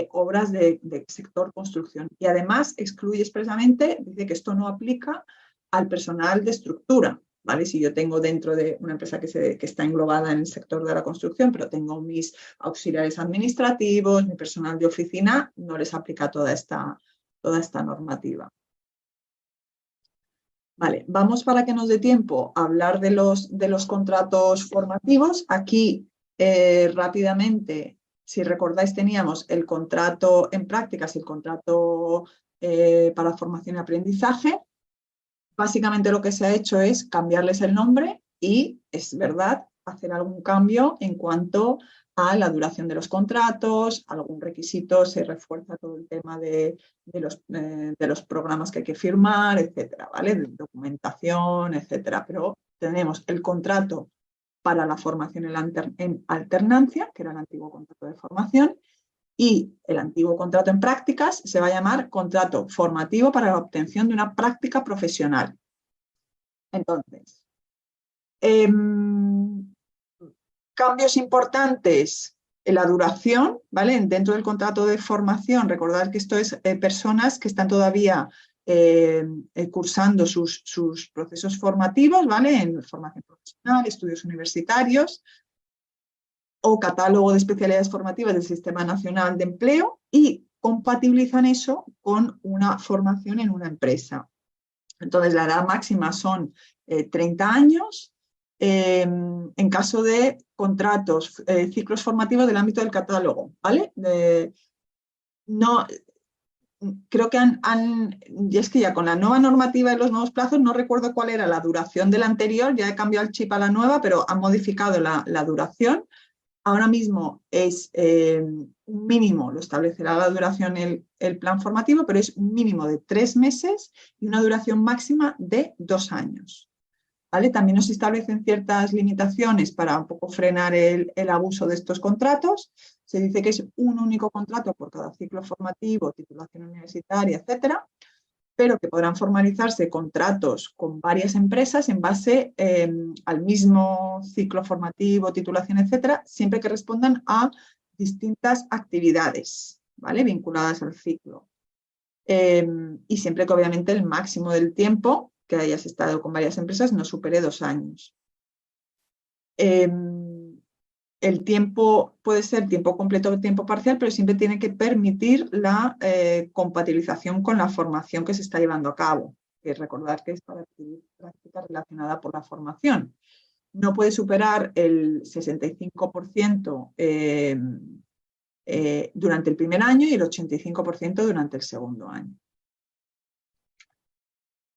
obras de sector construcción. Y además excluye expresamente, dice que esto no aplica al personal de estructura, ¿vale? Si yo tengo dentro de una empresa que está englobada en el sector de la construcción, pero tengo mis auxiliares administrativos, mi personal de oficina, no les aplica toda esta normativa. Vale, vamos, para que nos dé tiempo, a hablar de los contratos formativos. Aquí rápidamente Si recordáis, teníamos el contrato en prácticas y el contrato para formación y aprendizaje. Básicamente lo que se ha hecho es cambiarles el nombre y, es verdad, hacer algún cambio en cuanto a la duración de los contratos, algún requisito, se refuerza todo el tema de los programas que hay que firmar, etcétera, ¿vale? De documentación, etcétera. Pero tenemos el contrato para la formación en alternancia, que era el antiguo contrato de formación, y el antiguo contrato en prácticas se va a llamar contrato formativo para la obtención de una práctica profesional. Entonces, cambios importantes en la duración, ¿vale? Dentro del contrato de formación, recordad que esto es personas que están todavía cursando sus procesos formativos, ¿vale? En formación profesional, estudios universitarios, o catálogo de especialidades formativas del Sistema Nacional de Empleo, y compatibilizan eso con una formación en una empresa. Entonces, la edad máxima son 30 años. En caso de contratos, ciclos formativos del ámbito del catálogo, ¿vale? No, creo que y es que ya con la nueva normativa y los nuevos plazos, no recuerdo cuál era la duración del anterior, ya he cambiado el chip a la nueva, pero han modificado la duración. Ahora mismo es un mínimo, lo establecerá la duración el plan formativo, pero es un mínimo de 3 meses y una duración máxima de 2 años. ¿Vale? También nos establecen ciertas limitaciones para un poco frenar el abuso de estos contratos. Se dice que es un único contrato por cada ciclo formativo, titulación universitaria, etcétera, pero que podrán formalizarse contratos con varias empresas en base al mismo ciclo formativo, titulación, etcétera, siempre que respondan a distintas actividades, ¿vale? Vinculadas al ciclo. Y siempre que obviamente el máximo del tiempo que hayas estado con varias empresas no supere 2 años. El tiempo puede ser tiempo completo o tiempo parcial, pero siempre tiene que permitir la compatibilización con la formación que se está llevando a cabo. Que recordar que es para adquirir práctica relacionada por la formación. No puede superar el 65% durante el primer año y el 85% durante el segundo año.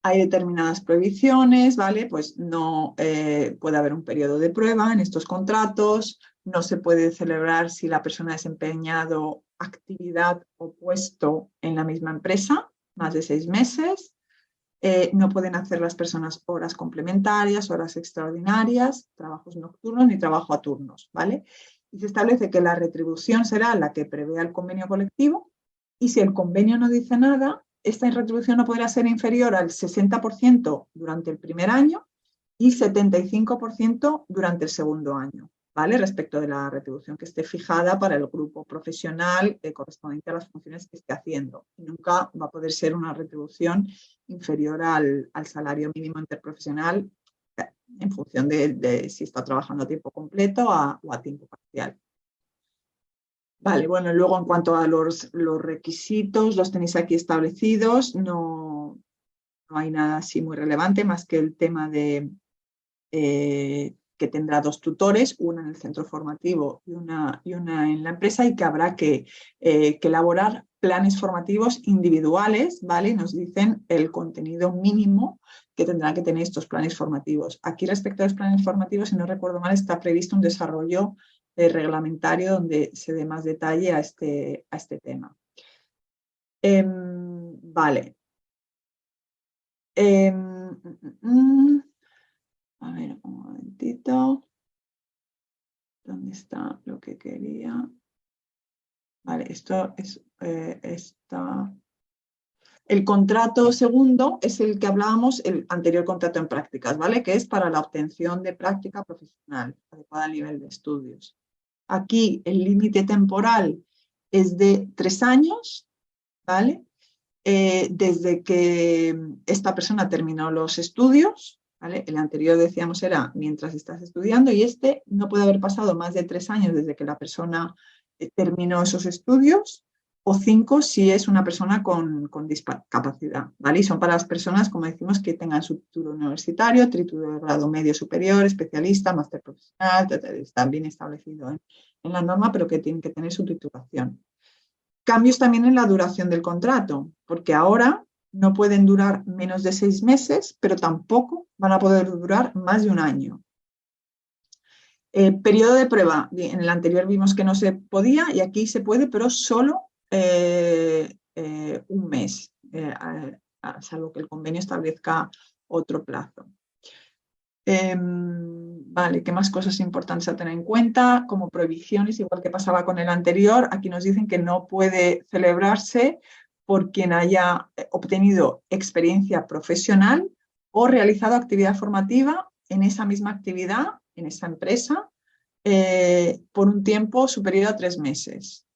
Hay determinadas prohibiciones, ¿vale? Pues no puede haber un periodo de prueba en estos contratos, no se puede celebrar si la persona ha desempeñado actividad o puesto en la misma empresa, más de 6 meses, no pueden hacer las personas horas complementarias, horas extraordinarias, trabajos nocturnos ni trabajo a turnos, ¿vale? Y se establece que la retribución será la que prevea el convenio colectivo, y si el convenio no dice nada, esta retribución no podrá ser inferior al 60% durante el primer año y 75% durante el segundo año, ¿vale? Respecto de la retribución que esté fijada para el grupo profesional correspondiente a las funciones que esté haciendo. Y nunca va a poder ser una retribución inferior al salario mínimo interprofesional en función de si está trabajando a tiempo completo o a tiempo parcial. Vale, bueno, luego en cuanto a los requisitos, los tenéis aquí establecidos, no hay nada así muy relevante más que el tema de que tendrá 2 tutores, una en el centro formativo y una en la empresa, y que habrá que elaborar planes formativos individuales, ¿vale? Nos dicen el contenido mínimo que tendrán que tener estos planes formativos. Aquí respecto a los planes formativos, si no recuerdo mal, está previsto un desarrollo reglamentario donde se dé más detalle a este tema. Vale. A ver, un momentito. ¿Dónde está lo que quería? Vale, esto es el contrato segundo es el que hablábamos, el anterior contrato en prácticas, ¿vale? Que es para la obtención de práctica profesional adecuada al nivel de estudios. Aquí el límite temporal es de 3 años, ¿vale? Desde que esta persona terminó los estudios, ¿vale? El anterior, decíamos, era mientras estás estudiando, y este no puede haber pasado más de 3 años desde que la persona terminó esos estudios, o 5 si es una persona con discapacidad, ¿vale? Y son para las personas, como decimos, que tengan su título universitario, título de grado medio superior, especialista, máster profesional, está bien establecido en la norma, pero que tienen que tener su titulación. Cambios también en la duración del contrato, porque ahora no pueden durar menos de 6 meses, pero tampoco van a poder durar más de un año. Periodo de prueba, en el anterior vimos que no se podía y aquí se puede, pero solo un mes, salvo que el convenio establezca otro plazo. Vale, ¿qué más cosas importantes a tener en cuenta? Como prohibiciones, igual que pasaba con el anterior, aquí nos dicen que no puede celebrarse por quien haya obtenido experiencia profesional o realizado actividad formativa en esa misma actividad, en esa empresa, por un tiempo superior a 3 meses.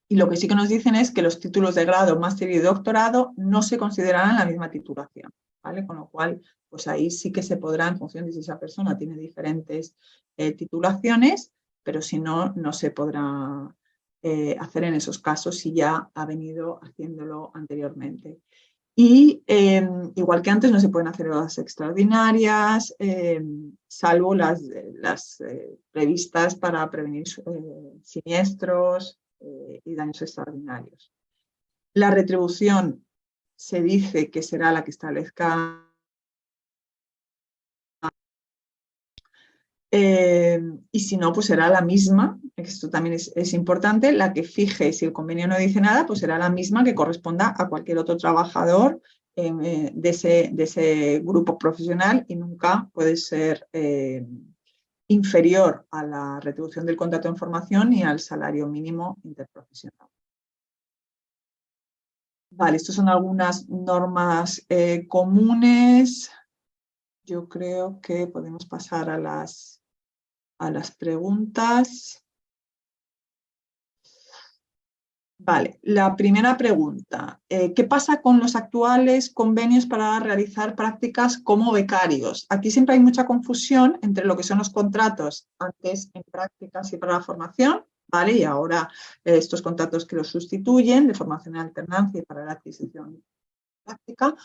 Y lo que sí que nos dicen es que los títulos de grado, máster y doctorado no se considerarán la misma titulación, ¿vale? Con lo cual, pues ahí sí que se podrá, en función de si esa persona tiene diferentes titulaciones, pero si no, no se podrá hacer en esos casos si ya ha venido haciéndolo anteriormente. Y igual que antes, no se pueden hacer horas extraordinarias, salvo las previstas para prevenir siniestros y daños extraordinarios. La retribución se dice que será la que establezca y si no, pues será la misma, esto también es importante, la que fije, si el convenio no dice nada, pues será la misma que corresponda a cualquier otro trabajador de ese grupo profesional y nunca puede ser inferior a la retribución del contrato en formación y al salario mínimo interprofesional. Vale, estas son algunas normas comunes. Yo creo que podemos pasar a las preguntas. Vale, la primera pregunta. ¿Qué pasa con los actuales convenios para realizar prácticas como becarios? Aquí siempre hay mucha confusión entre lo que son los contratos antes en prácticas y para la formación, ¿vale? Y ahora estos contratos que los sustituyen de formación en alternancia y para la adquisición práctica.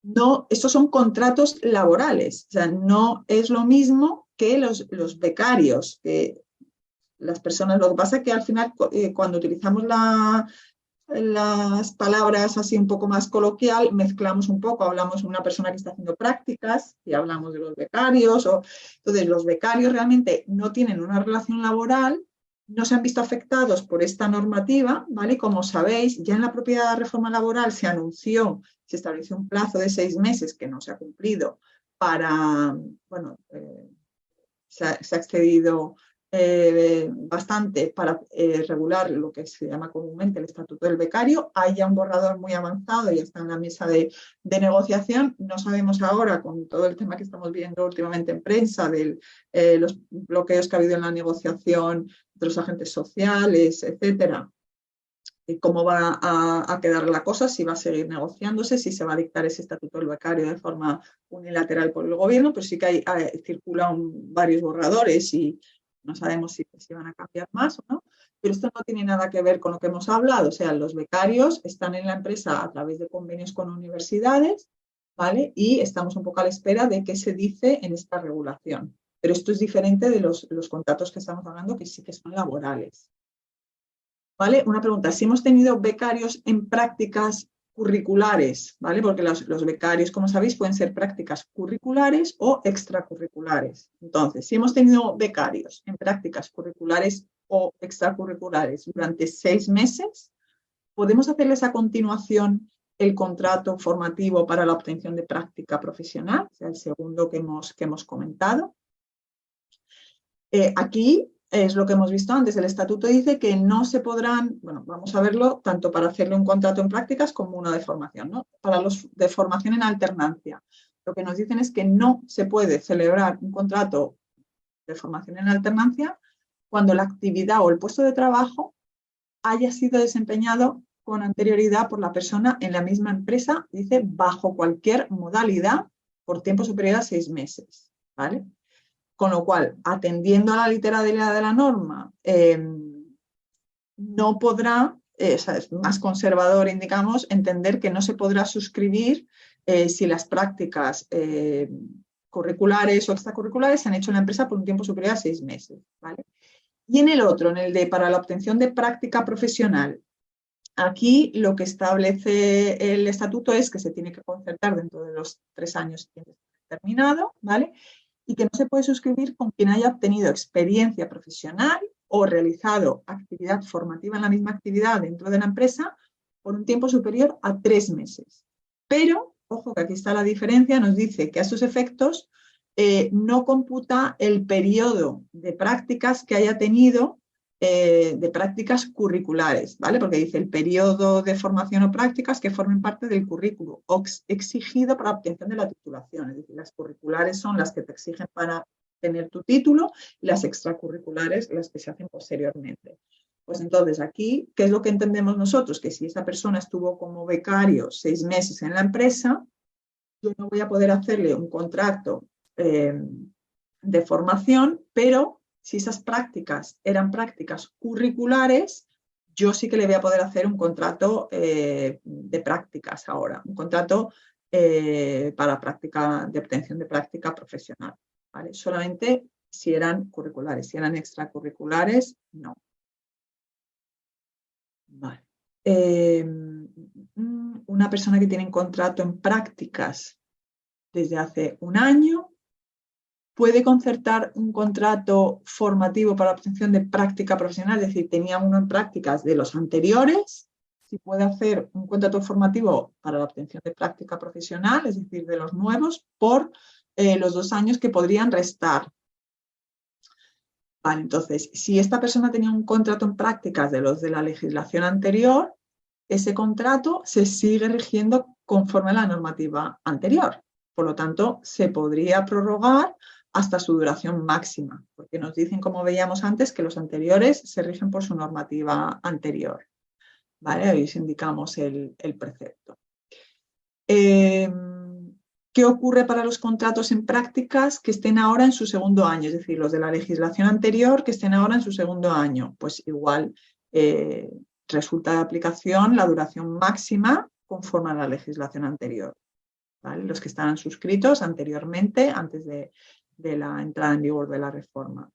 No, estos son contratos laborales, o sea, no es lo mismo que los becarios, que las personas, lo que pasa es que al final cuando utilizamos las palabras así un poco más coloquial, mezclamos un poco, hablamos de una persona que está haciendo prácticas y hablamos de los becarios, entonces los becarios realmente no tienen una relación laboral, no se han visto afectados por esta normativa, ¿vale? Como sabéis, ya en la propia reforma laboral se anunció, se estableció un plazo de 6 meses que no se ha cumplido para, bueno, se ha excedido bastante para regular lo que se llama comúnmente el estatuto del becario. Hay ya un borrador muy avanzado y está en la mesa de negociación. No sabemos ahora, con todo el tema que estamos viendo últimamente en prensa, de los bloqueos que ha habido en la negociación de los agentes sociales, etcétera, cómo va a quedar la cosa, si va a seguir negociándose, si se va a dictar ese estatuto del becario de forma unilateral por el gobierno, pero sí que circulan varios borradores y no sabemos si van a cambiar más o no, pero esto no tiene nada que ver con lo que hemos hablado, o sea, los becarios están en la empresa a través de convenios con universidades, ¿vale? Y estamos un poco a la espera de qué se dice en esta regulación, pero esto es diferente de los contratos que estamos hablando, que sí que son laborales. ¿Vale? Una pregunta, si hemos tenido becarios en prácticas curriculares, ¿vale? Porque los becarios, como sabéis, pueden ser prácticas curriculares o extracurriculares. Entonces, si hemos tenido becarios en prácticas curriculares o extracurriculares durante 6 meses, ¿podemos hacerles a continuación el contrato formativo para la obtención de práctica profesional? O sea, el segundo que hemos comentado. Aquí es lo que hemos visto antes, el estatuto dice que no se podrán, bueno, vamos a verlo, tanto para hacerle un contrato en prácticas como uno de formación, ¿no? Para los de formación en alternancia, lo que nos dicen es que no se puede celebrar un contrato de formación en alternancia cuando la actividad o el puesto de trabajo haya sido desempeñado con anterioridad por la persona en la misma empresa, dice, bajo cualquier modalidad por tiempo superior a 6 meses, ¿vale? Con lo cual, atendiendo a la literalidad de la norma, no podrá, o sea, es más conservador, indicamos, entender que no se podrá suscribir si las prácticas curriculares o extracurriculares se han hecho en la empresa por un tiempo superior a 6 meses, ¿vale? Y en el otro, en el de para la obtención de práctica profesional, aquí lo que establece el estatuto es que se tiene que concertar dentro de los 3 años terminado, ¿vale? Y que no se puede suscribir con quien haya obtenido experiencia profesional o realizado actividad formativa en la misma actividad dentro de la empresa por un tiempo superior a 3 meses. Pero, ojo que aquí está la diferencia, nos dice que a estos efectos no computa el periodo de prácticas que haya tenido, de prácticas curriculares, ¿vale? Porque dice el periodo de formación o prácticas que formen parte del currículo exigido para la obtención de la titulación. Es decir, las curriculares son las que te exigen para tener tu título y las extracurriculares las que se hacen posteriormente. Pues entonces aquí, ¿qué es lo que entendemos nosotros? Que si esa persona estuvo como becario 6 meses en la empresa, yo no voy a poder hacerle un contrato de formación, pero si esas prácticas eran prácticas curriculares, yo sí que le voy a poder hacer un contrato de prácticas ahora, un contrato para práctica de obtención de práctica profesional, ¿vale? Solamente si eran curriculares, si eran extracurriculares, no. Vale. Una persona que tiene un contrato en prácticas desde hace 1 año puede concertar un contrato formativo para la obtención de práctica profesional, es decir, tenía uno en prácticas de los anteriores, si puede hacer un contrato formativo para la obtención de práctica profesional, es decir, de los nuevos, por los 2 años que podrían restar. Vale, entonces, si esta persona tenía un contrato en prácticas de los de la legislación anterior, ese contrato se sigue rigiendo conforme a la normativa anterior. Por lo tanto, se podría prorrogar hasta su duración máxima, porque nos dicen, como veíamos antes, que los anteriores se rigen por su normativa anterior. ¿Vale? Ahí os indicamos el precepto. ¿Qué ocurre para los contratos en prácticas que estén ahora en su 2.º año? Es decir, los de la legislación anterior que estén ahora en su 2.º año. Pues igual resulta de aplicación la duración máxima conforme a la legislación anterior. ¿Vale? Los que estaban suscritos anteriormente, antes de la entrada en vigor de la reforma.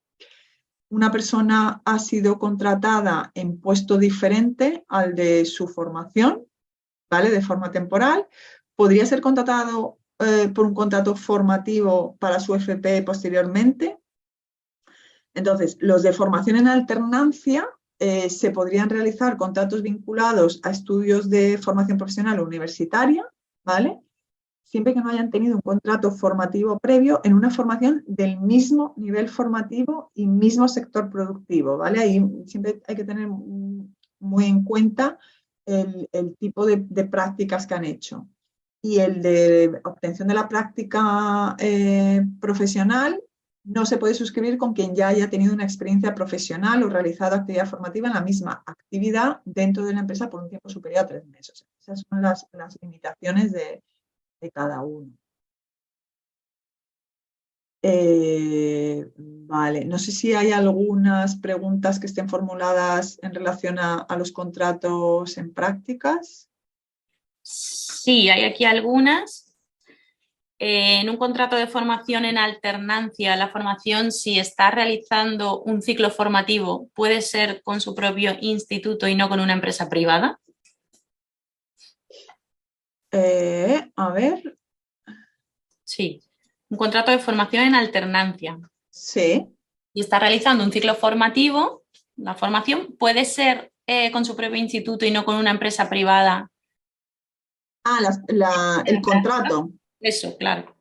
Una persona ha sido contratada en puesto diferente al de su formación, ¿vale? De forma temporal. Podría ser contratado por un contrato formativo para su FP posteriormente. Entonces, los de formación en alternancia se podrían realizar contratos vinculados a estudios de formación profesional o universitaria, ¿vale? Siempre que no hayan tenido un contrato formativo previo en una formación del mismo nivel formativo y mismo sector productivo, ¿vale? Ahí siempre hay que tener muy en cuenta el tipo de prácticas que han hecho. Y el de obtención de la práctica profesional no se puede suscribir con quien ya haya tenido una experiencia profesional o realizado actividad formativa en la misma actividad dentro de la empresa por un tiempo superior a 3 meses. Esas son las limitaciones de cada uno. Vale, no sé si hay algunas preguntas que estén formuladas en relación a los contratos en prácticas. Sí, hay aquí algunas. En un contrato de formación en alternancia, la formación, si está realizando un ciclo formativo, puede ser con su propio instituto y no con una empresa privada. A ver. Sí, un contrato de formación en alternancia. Sí. Y está realizando un ciclo formativo, la formación puede ser con su propio instituto y no con una empresa privada. El contrato. Eso, claro.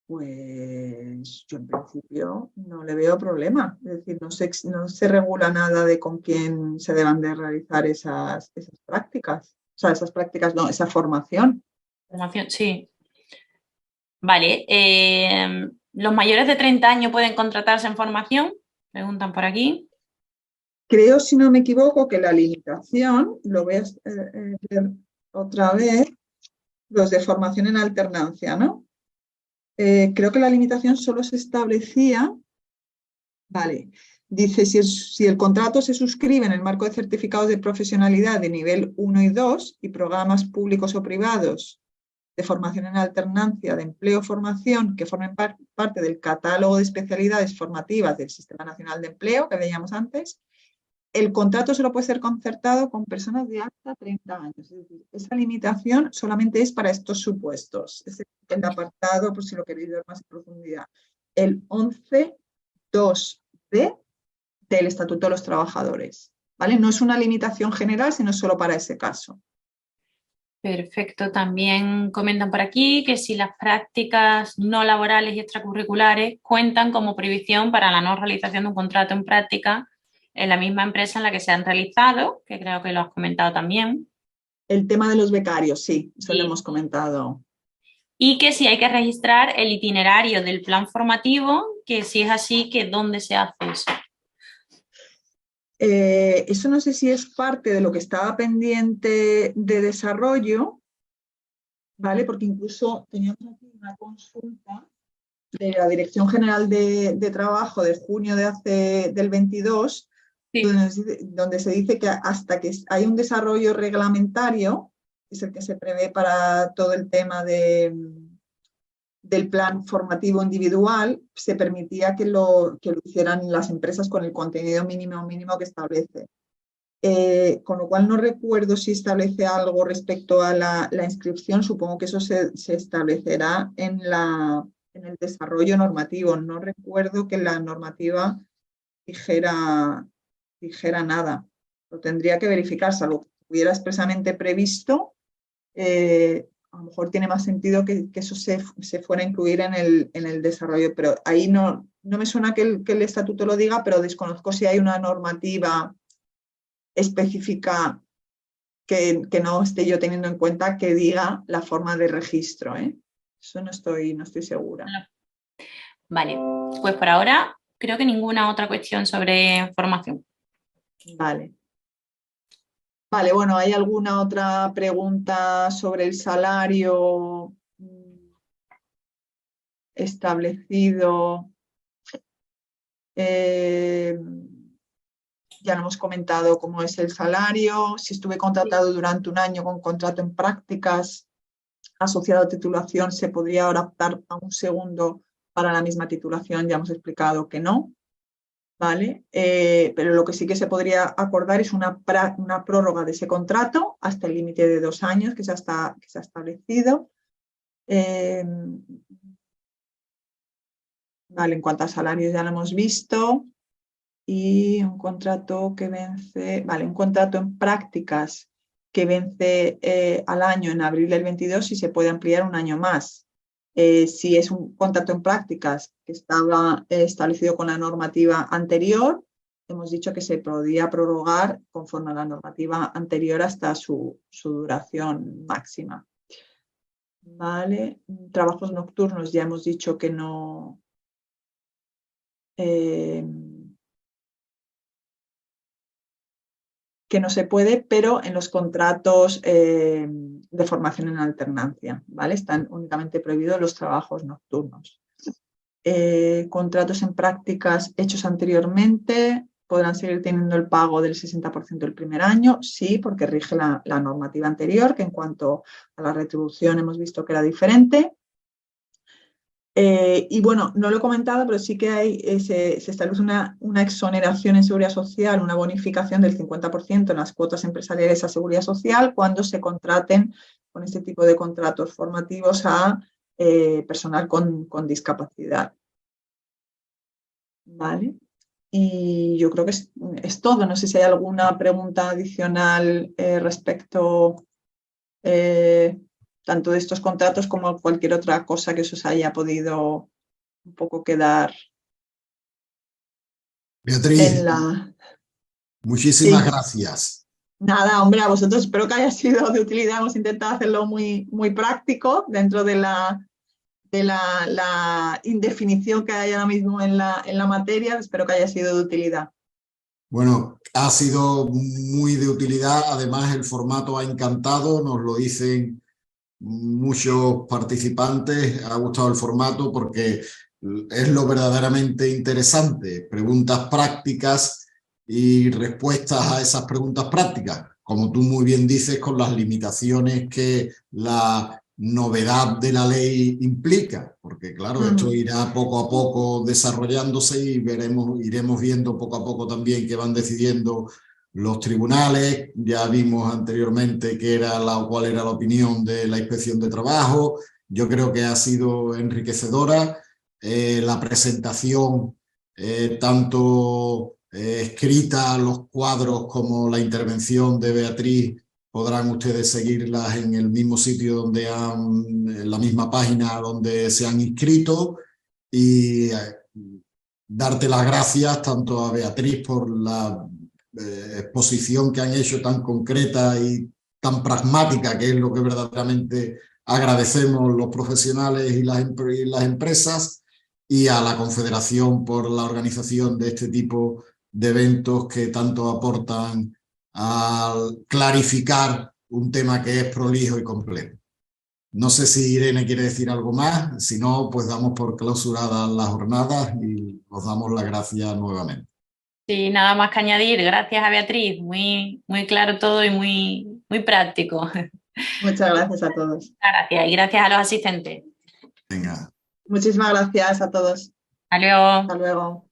Pues yo en principio no le veo problema. Es decir, no se regula nada de con quién se deban de realizar esas prácticas. O sea, esas prácticas, no, esa formación. Formación, sí. Vale. ¿Los mayores de 30 años pueden contratarse en formación? Preguntan por aquí. Creo, si no me equivoco, que la limitación, lo voy a ver otra vez, los de formación en alternancia, ¿no? Creo que la limitación solo se establecía, vale, dice si el contrato se suscribe en el marco de certificados de profesionalidad de nivel 1 y 2 y programas públicos o privados de formación en alternancia, de empleo-formación, que formen parte del catálogo de especialidades formativas del Sistema Nacional de Empleo, que veíamos antes, el contrato solo puede ser concertado con personas de hasta 30 años. Es decir, esa limitación solamente es para estos supuestos. Es el apartado, por si lo queréis ver más en profundidad, el 11.2b del Estatuto de los Trabajadores. ¿Vale? No es una limitación general, sino solo para ese caso. Perfecto. También comentan por aquí que si las prácticas no laborales y extracurriculares cuentan como prohibición para la no realización de un contrato en práctica en la misma empresa en la que se han realizado, que creo que lo has comentado también. El tema de los becarios, sí, eso Sí. lo hemos comentado. Y que si hay que registrar el itinerario del plan formativo, que si es así, que ¿dónde se hace eso? Eso no sé si es parte de lo que estaba pendiente de desarrollo, ¿vale? Porque incluso teníamos aquí una consulta de la Dirección General de Trabajo de junio del 22, Sí. donde se dice que hasta que hay un desarrollo reglamentario, que es el que se prevé para todo el tema del plan formativo individual, se permitía que lo hicieran las empresas con el contenido mínimo que establece. Con lo cual no recuerdo si establece algo respecto a la inscripción, supongo que eso se establecerá en el desarrollo normativo. No recuerdo que la normativa dijera nada. Lo tendría que verificar, salvo que estuviera expresamente previsto. A lo mejor tiene más sentido que eso se fuera a incluir en el desarrollo, pero ahí no me suena que el estatuto lo diga, pero desconozco si hay una normativa específica que no esté yo teniendo en cuenta que diga la forma de registro. Eso no estoy segura. Vale, pues por ahora creo que ninguna otra cuestión sobre formación. Vale. Vale, bueno, ¿hay alguna otra pregunta sobre el salario establecido? Ya lo hemos comentado cómo es el salario. Si estuve contratado durante un año con contrato en prácticas asociado a titulación, se podría ahora optar a un segundo para la misma titulación. Ya hemos explicado que no. ¿Vale? Pero lo que sí que se podría acordar es una prórroga de ese contrato hasta el límite de 2 años que se ha establecido. Vale, en cuanto a salarios ya lo hemos visto. Y un contrato que vence, vale, un contrato en prácticas que vence al año en abril del 22 y se puede ampliar un año más. Si es un contrato en prácticas que estaba establecido con la normativa anterior, hemos dicho que se podía prorrogar conforme a la normativa anterior hasta su duración máxima. Vale, trabajos nocturnos ya hemos dicho que no. Que no se puede, pero en los contratos de formación en alternancia, ¿vale? Están únicamente prohibidos los trabajos nocturnos. Contratos en prácticas hechos anteriormente podrán seguir teniendo el pago del 60% el primer año, sí, porque rige la normativa anterior, que en cuanto a la retribución hemos visto que era diferente. Y bueno, no lo he comentado, pero sí que se establece una exoneración en seguridad social, una bonificación del 50% en las cuotas empresariales a seguridad social cuando se contraten con este tipo de contratos formativos a personal con discapacidad. ¿Vale? Y yo creo que es todo. No sé si hay alguna pregunta adicional respecto tanto de estos contratos como cualquier otra cosa que os haya podido un poco quedar Beatriz, en la... muchísimas Sí. Gracias. Nada, hombre, a vosotros espero que haya sido de utilidad. Hemos intentado hacerlo muy, muy práctico dentro de la indefinición que hay ahora mismo en la materia. Espero que haya sido de utilidad. Bueno, ha sido muy de utilidad. Además, el formato ha encantado, nos lo dicen muchos participantes. Ha gustado el formato porque es lo verdaderamente interesante. Preguntas prácticas y respuestas a esas preguntas prácticas. Como tú muy bien dices, con las limitaciones que la novedad de la ley implica, porque claro, esto irá poco a poco desarrollándose y iremos viendo poco a poco también qué van decidiendo los tribunales. Ya vimos anteriormente cuál era la opinión de la Inspección de Trabajo. Yo creo que ha sido enriquecedora la presentación, tanto escrita, los cuadros, como la intervención de Beatriz. Podrán ustedes seguirlas en el mismo sitio en la misma página donde se han inscrito, y darte las gracias tanto a Beatriz por la exposición que han hecho tan concreta y tan pragmática, que es lo que verdaderamente agradecemos los profesionales y las empresas, y a la Confederación por la organización de este tipo de eventos que tanto aportan al clarificar un tema que es prolijo y complejo. No sé si Irene quiere decir algo más, si no, pues damos por clausuradas las jornadas y os damos las gracias nuevamente. Sí, nada más que añadir. Gracias a Beatriz, muy claro todo y muy práctico. Muchas gracias a todos. Gracias, y gracias a los asistentes. Venga. Muchísimas gracias a todos. Adiós. Hasta luego.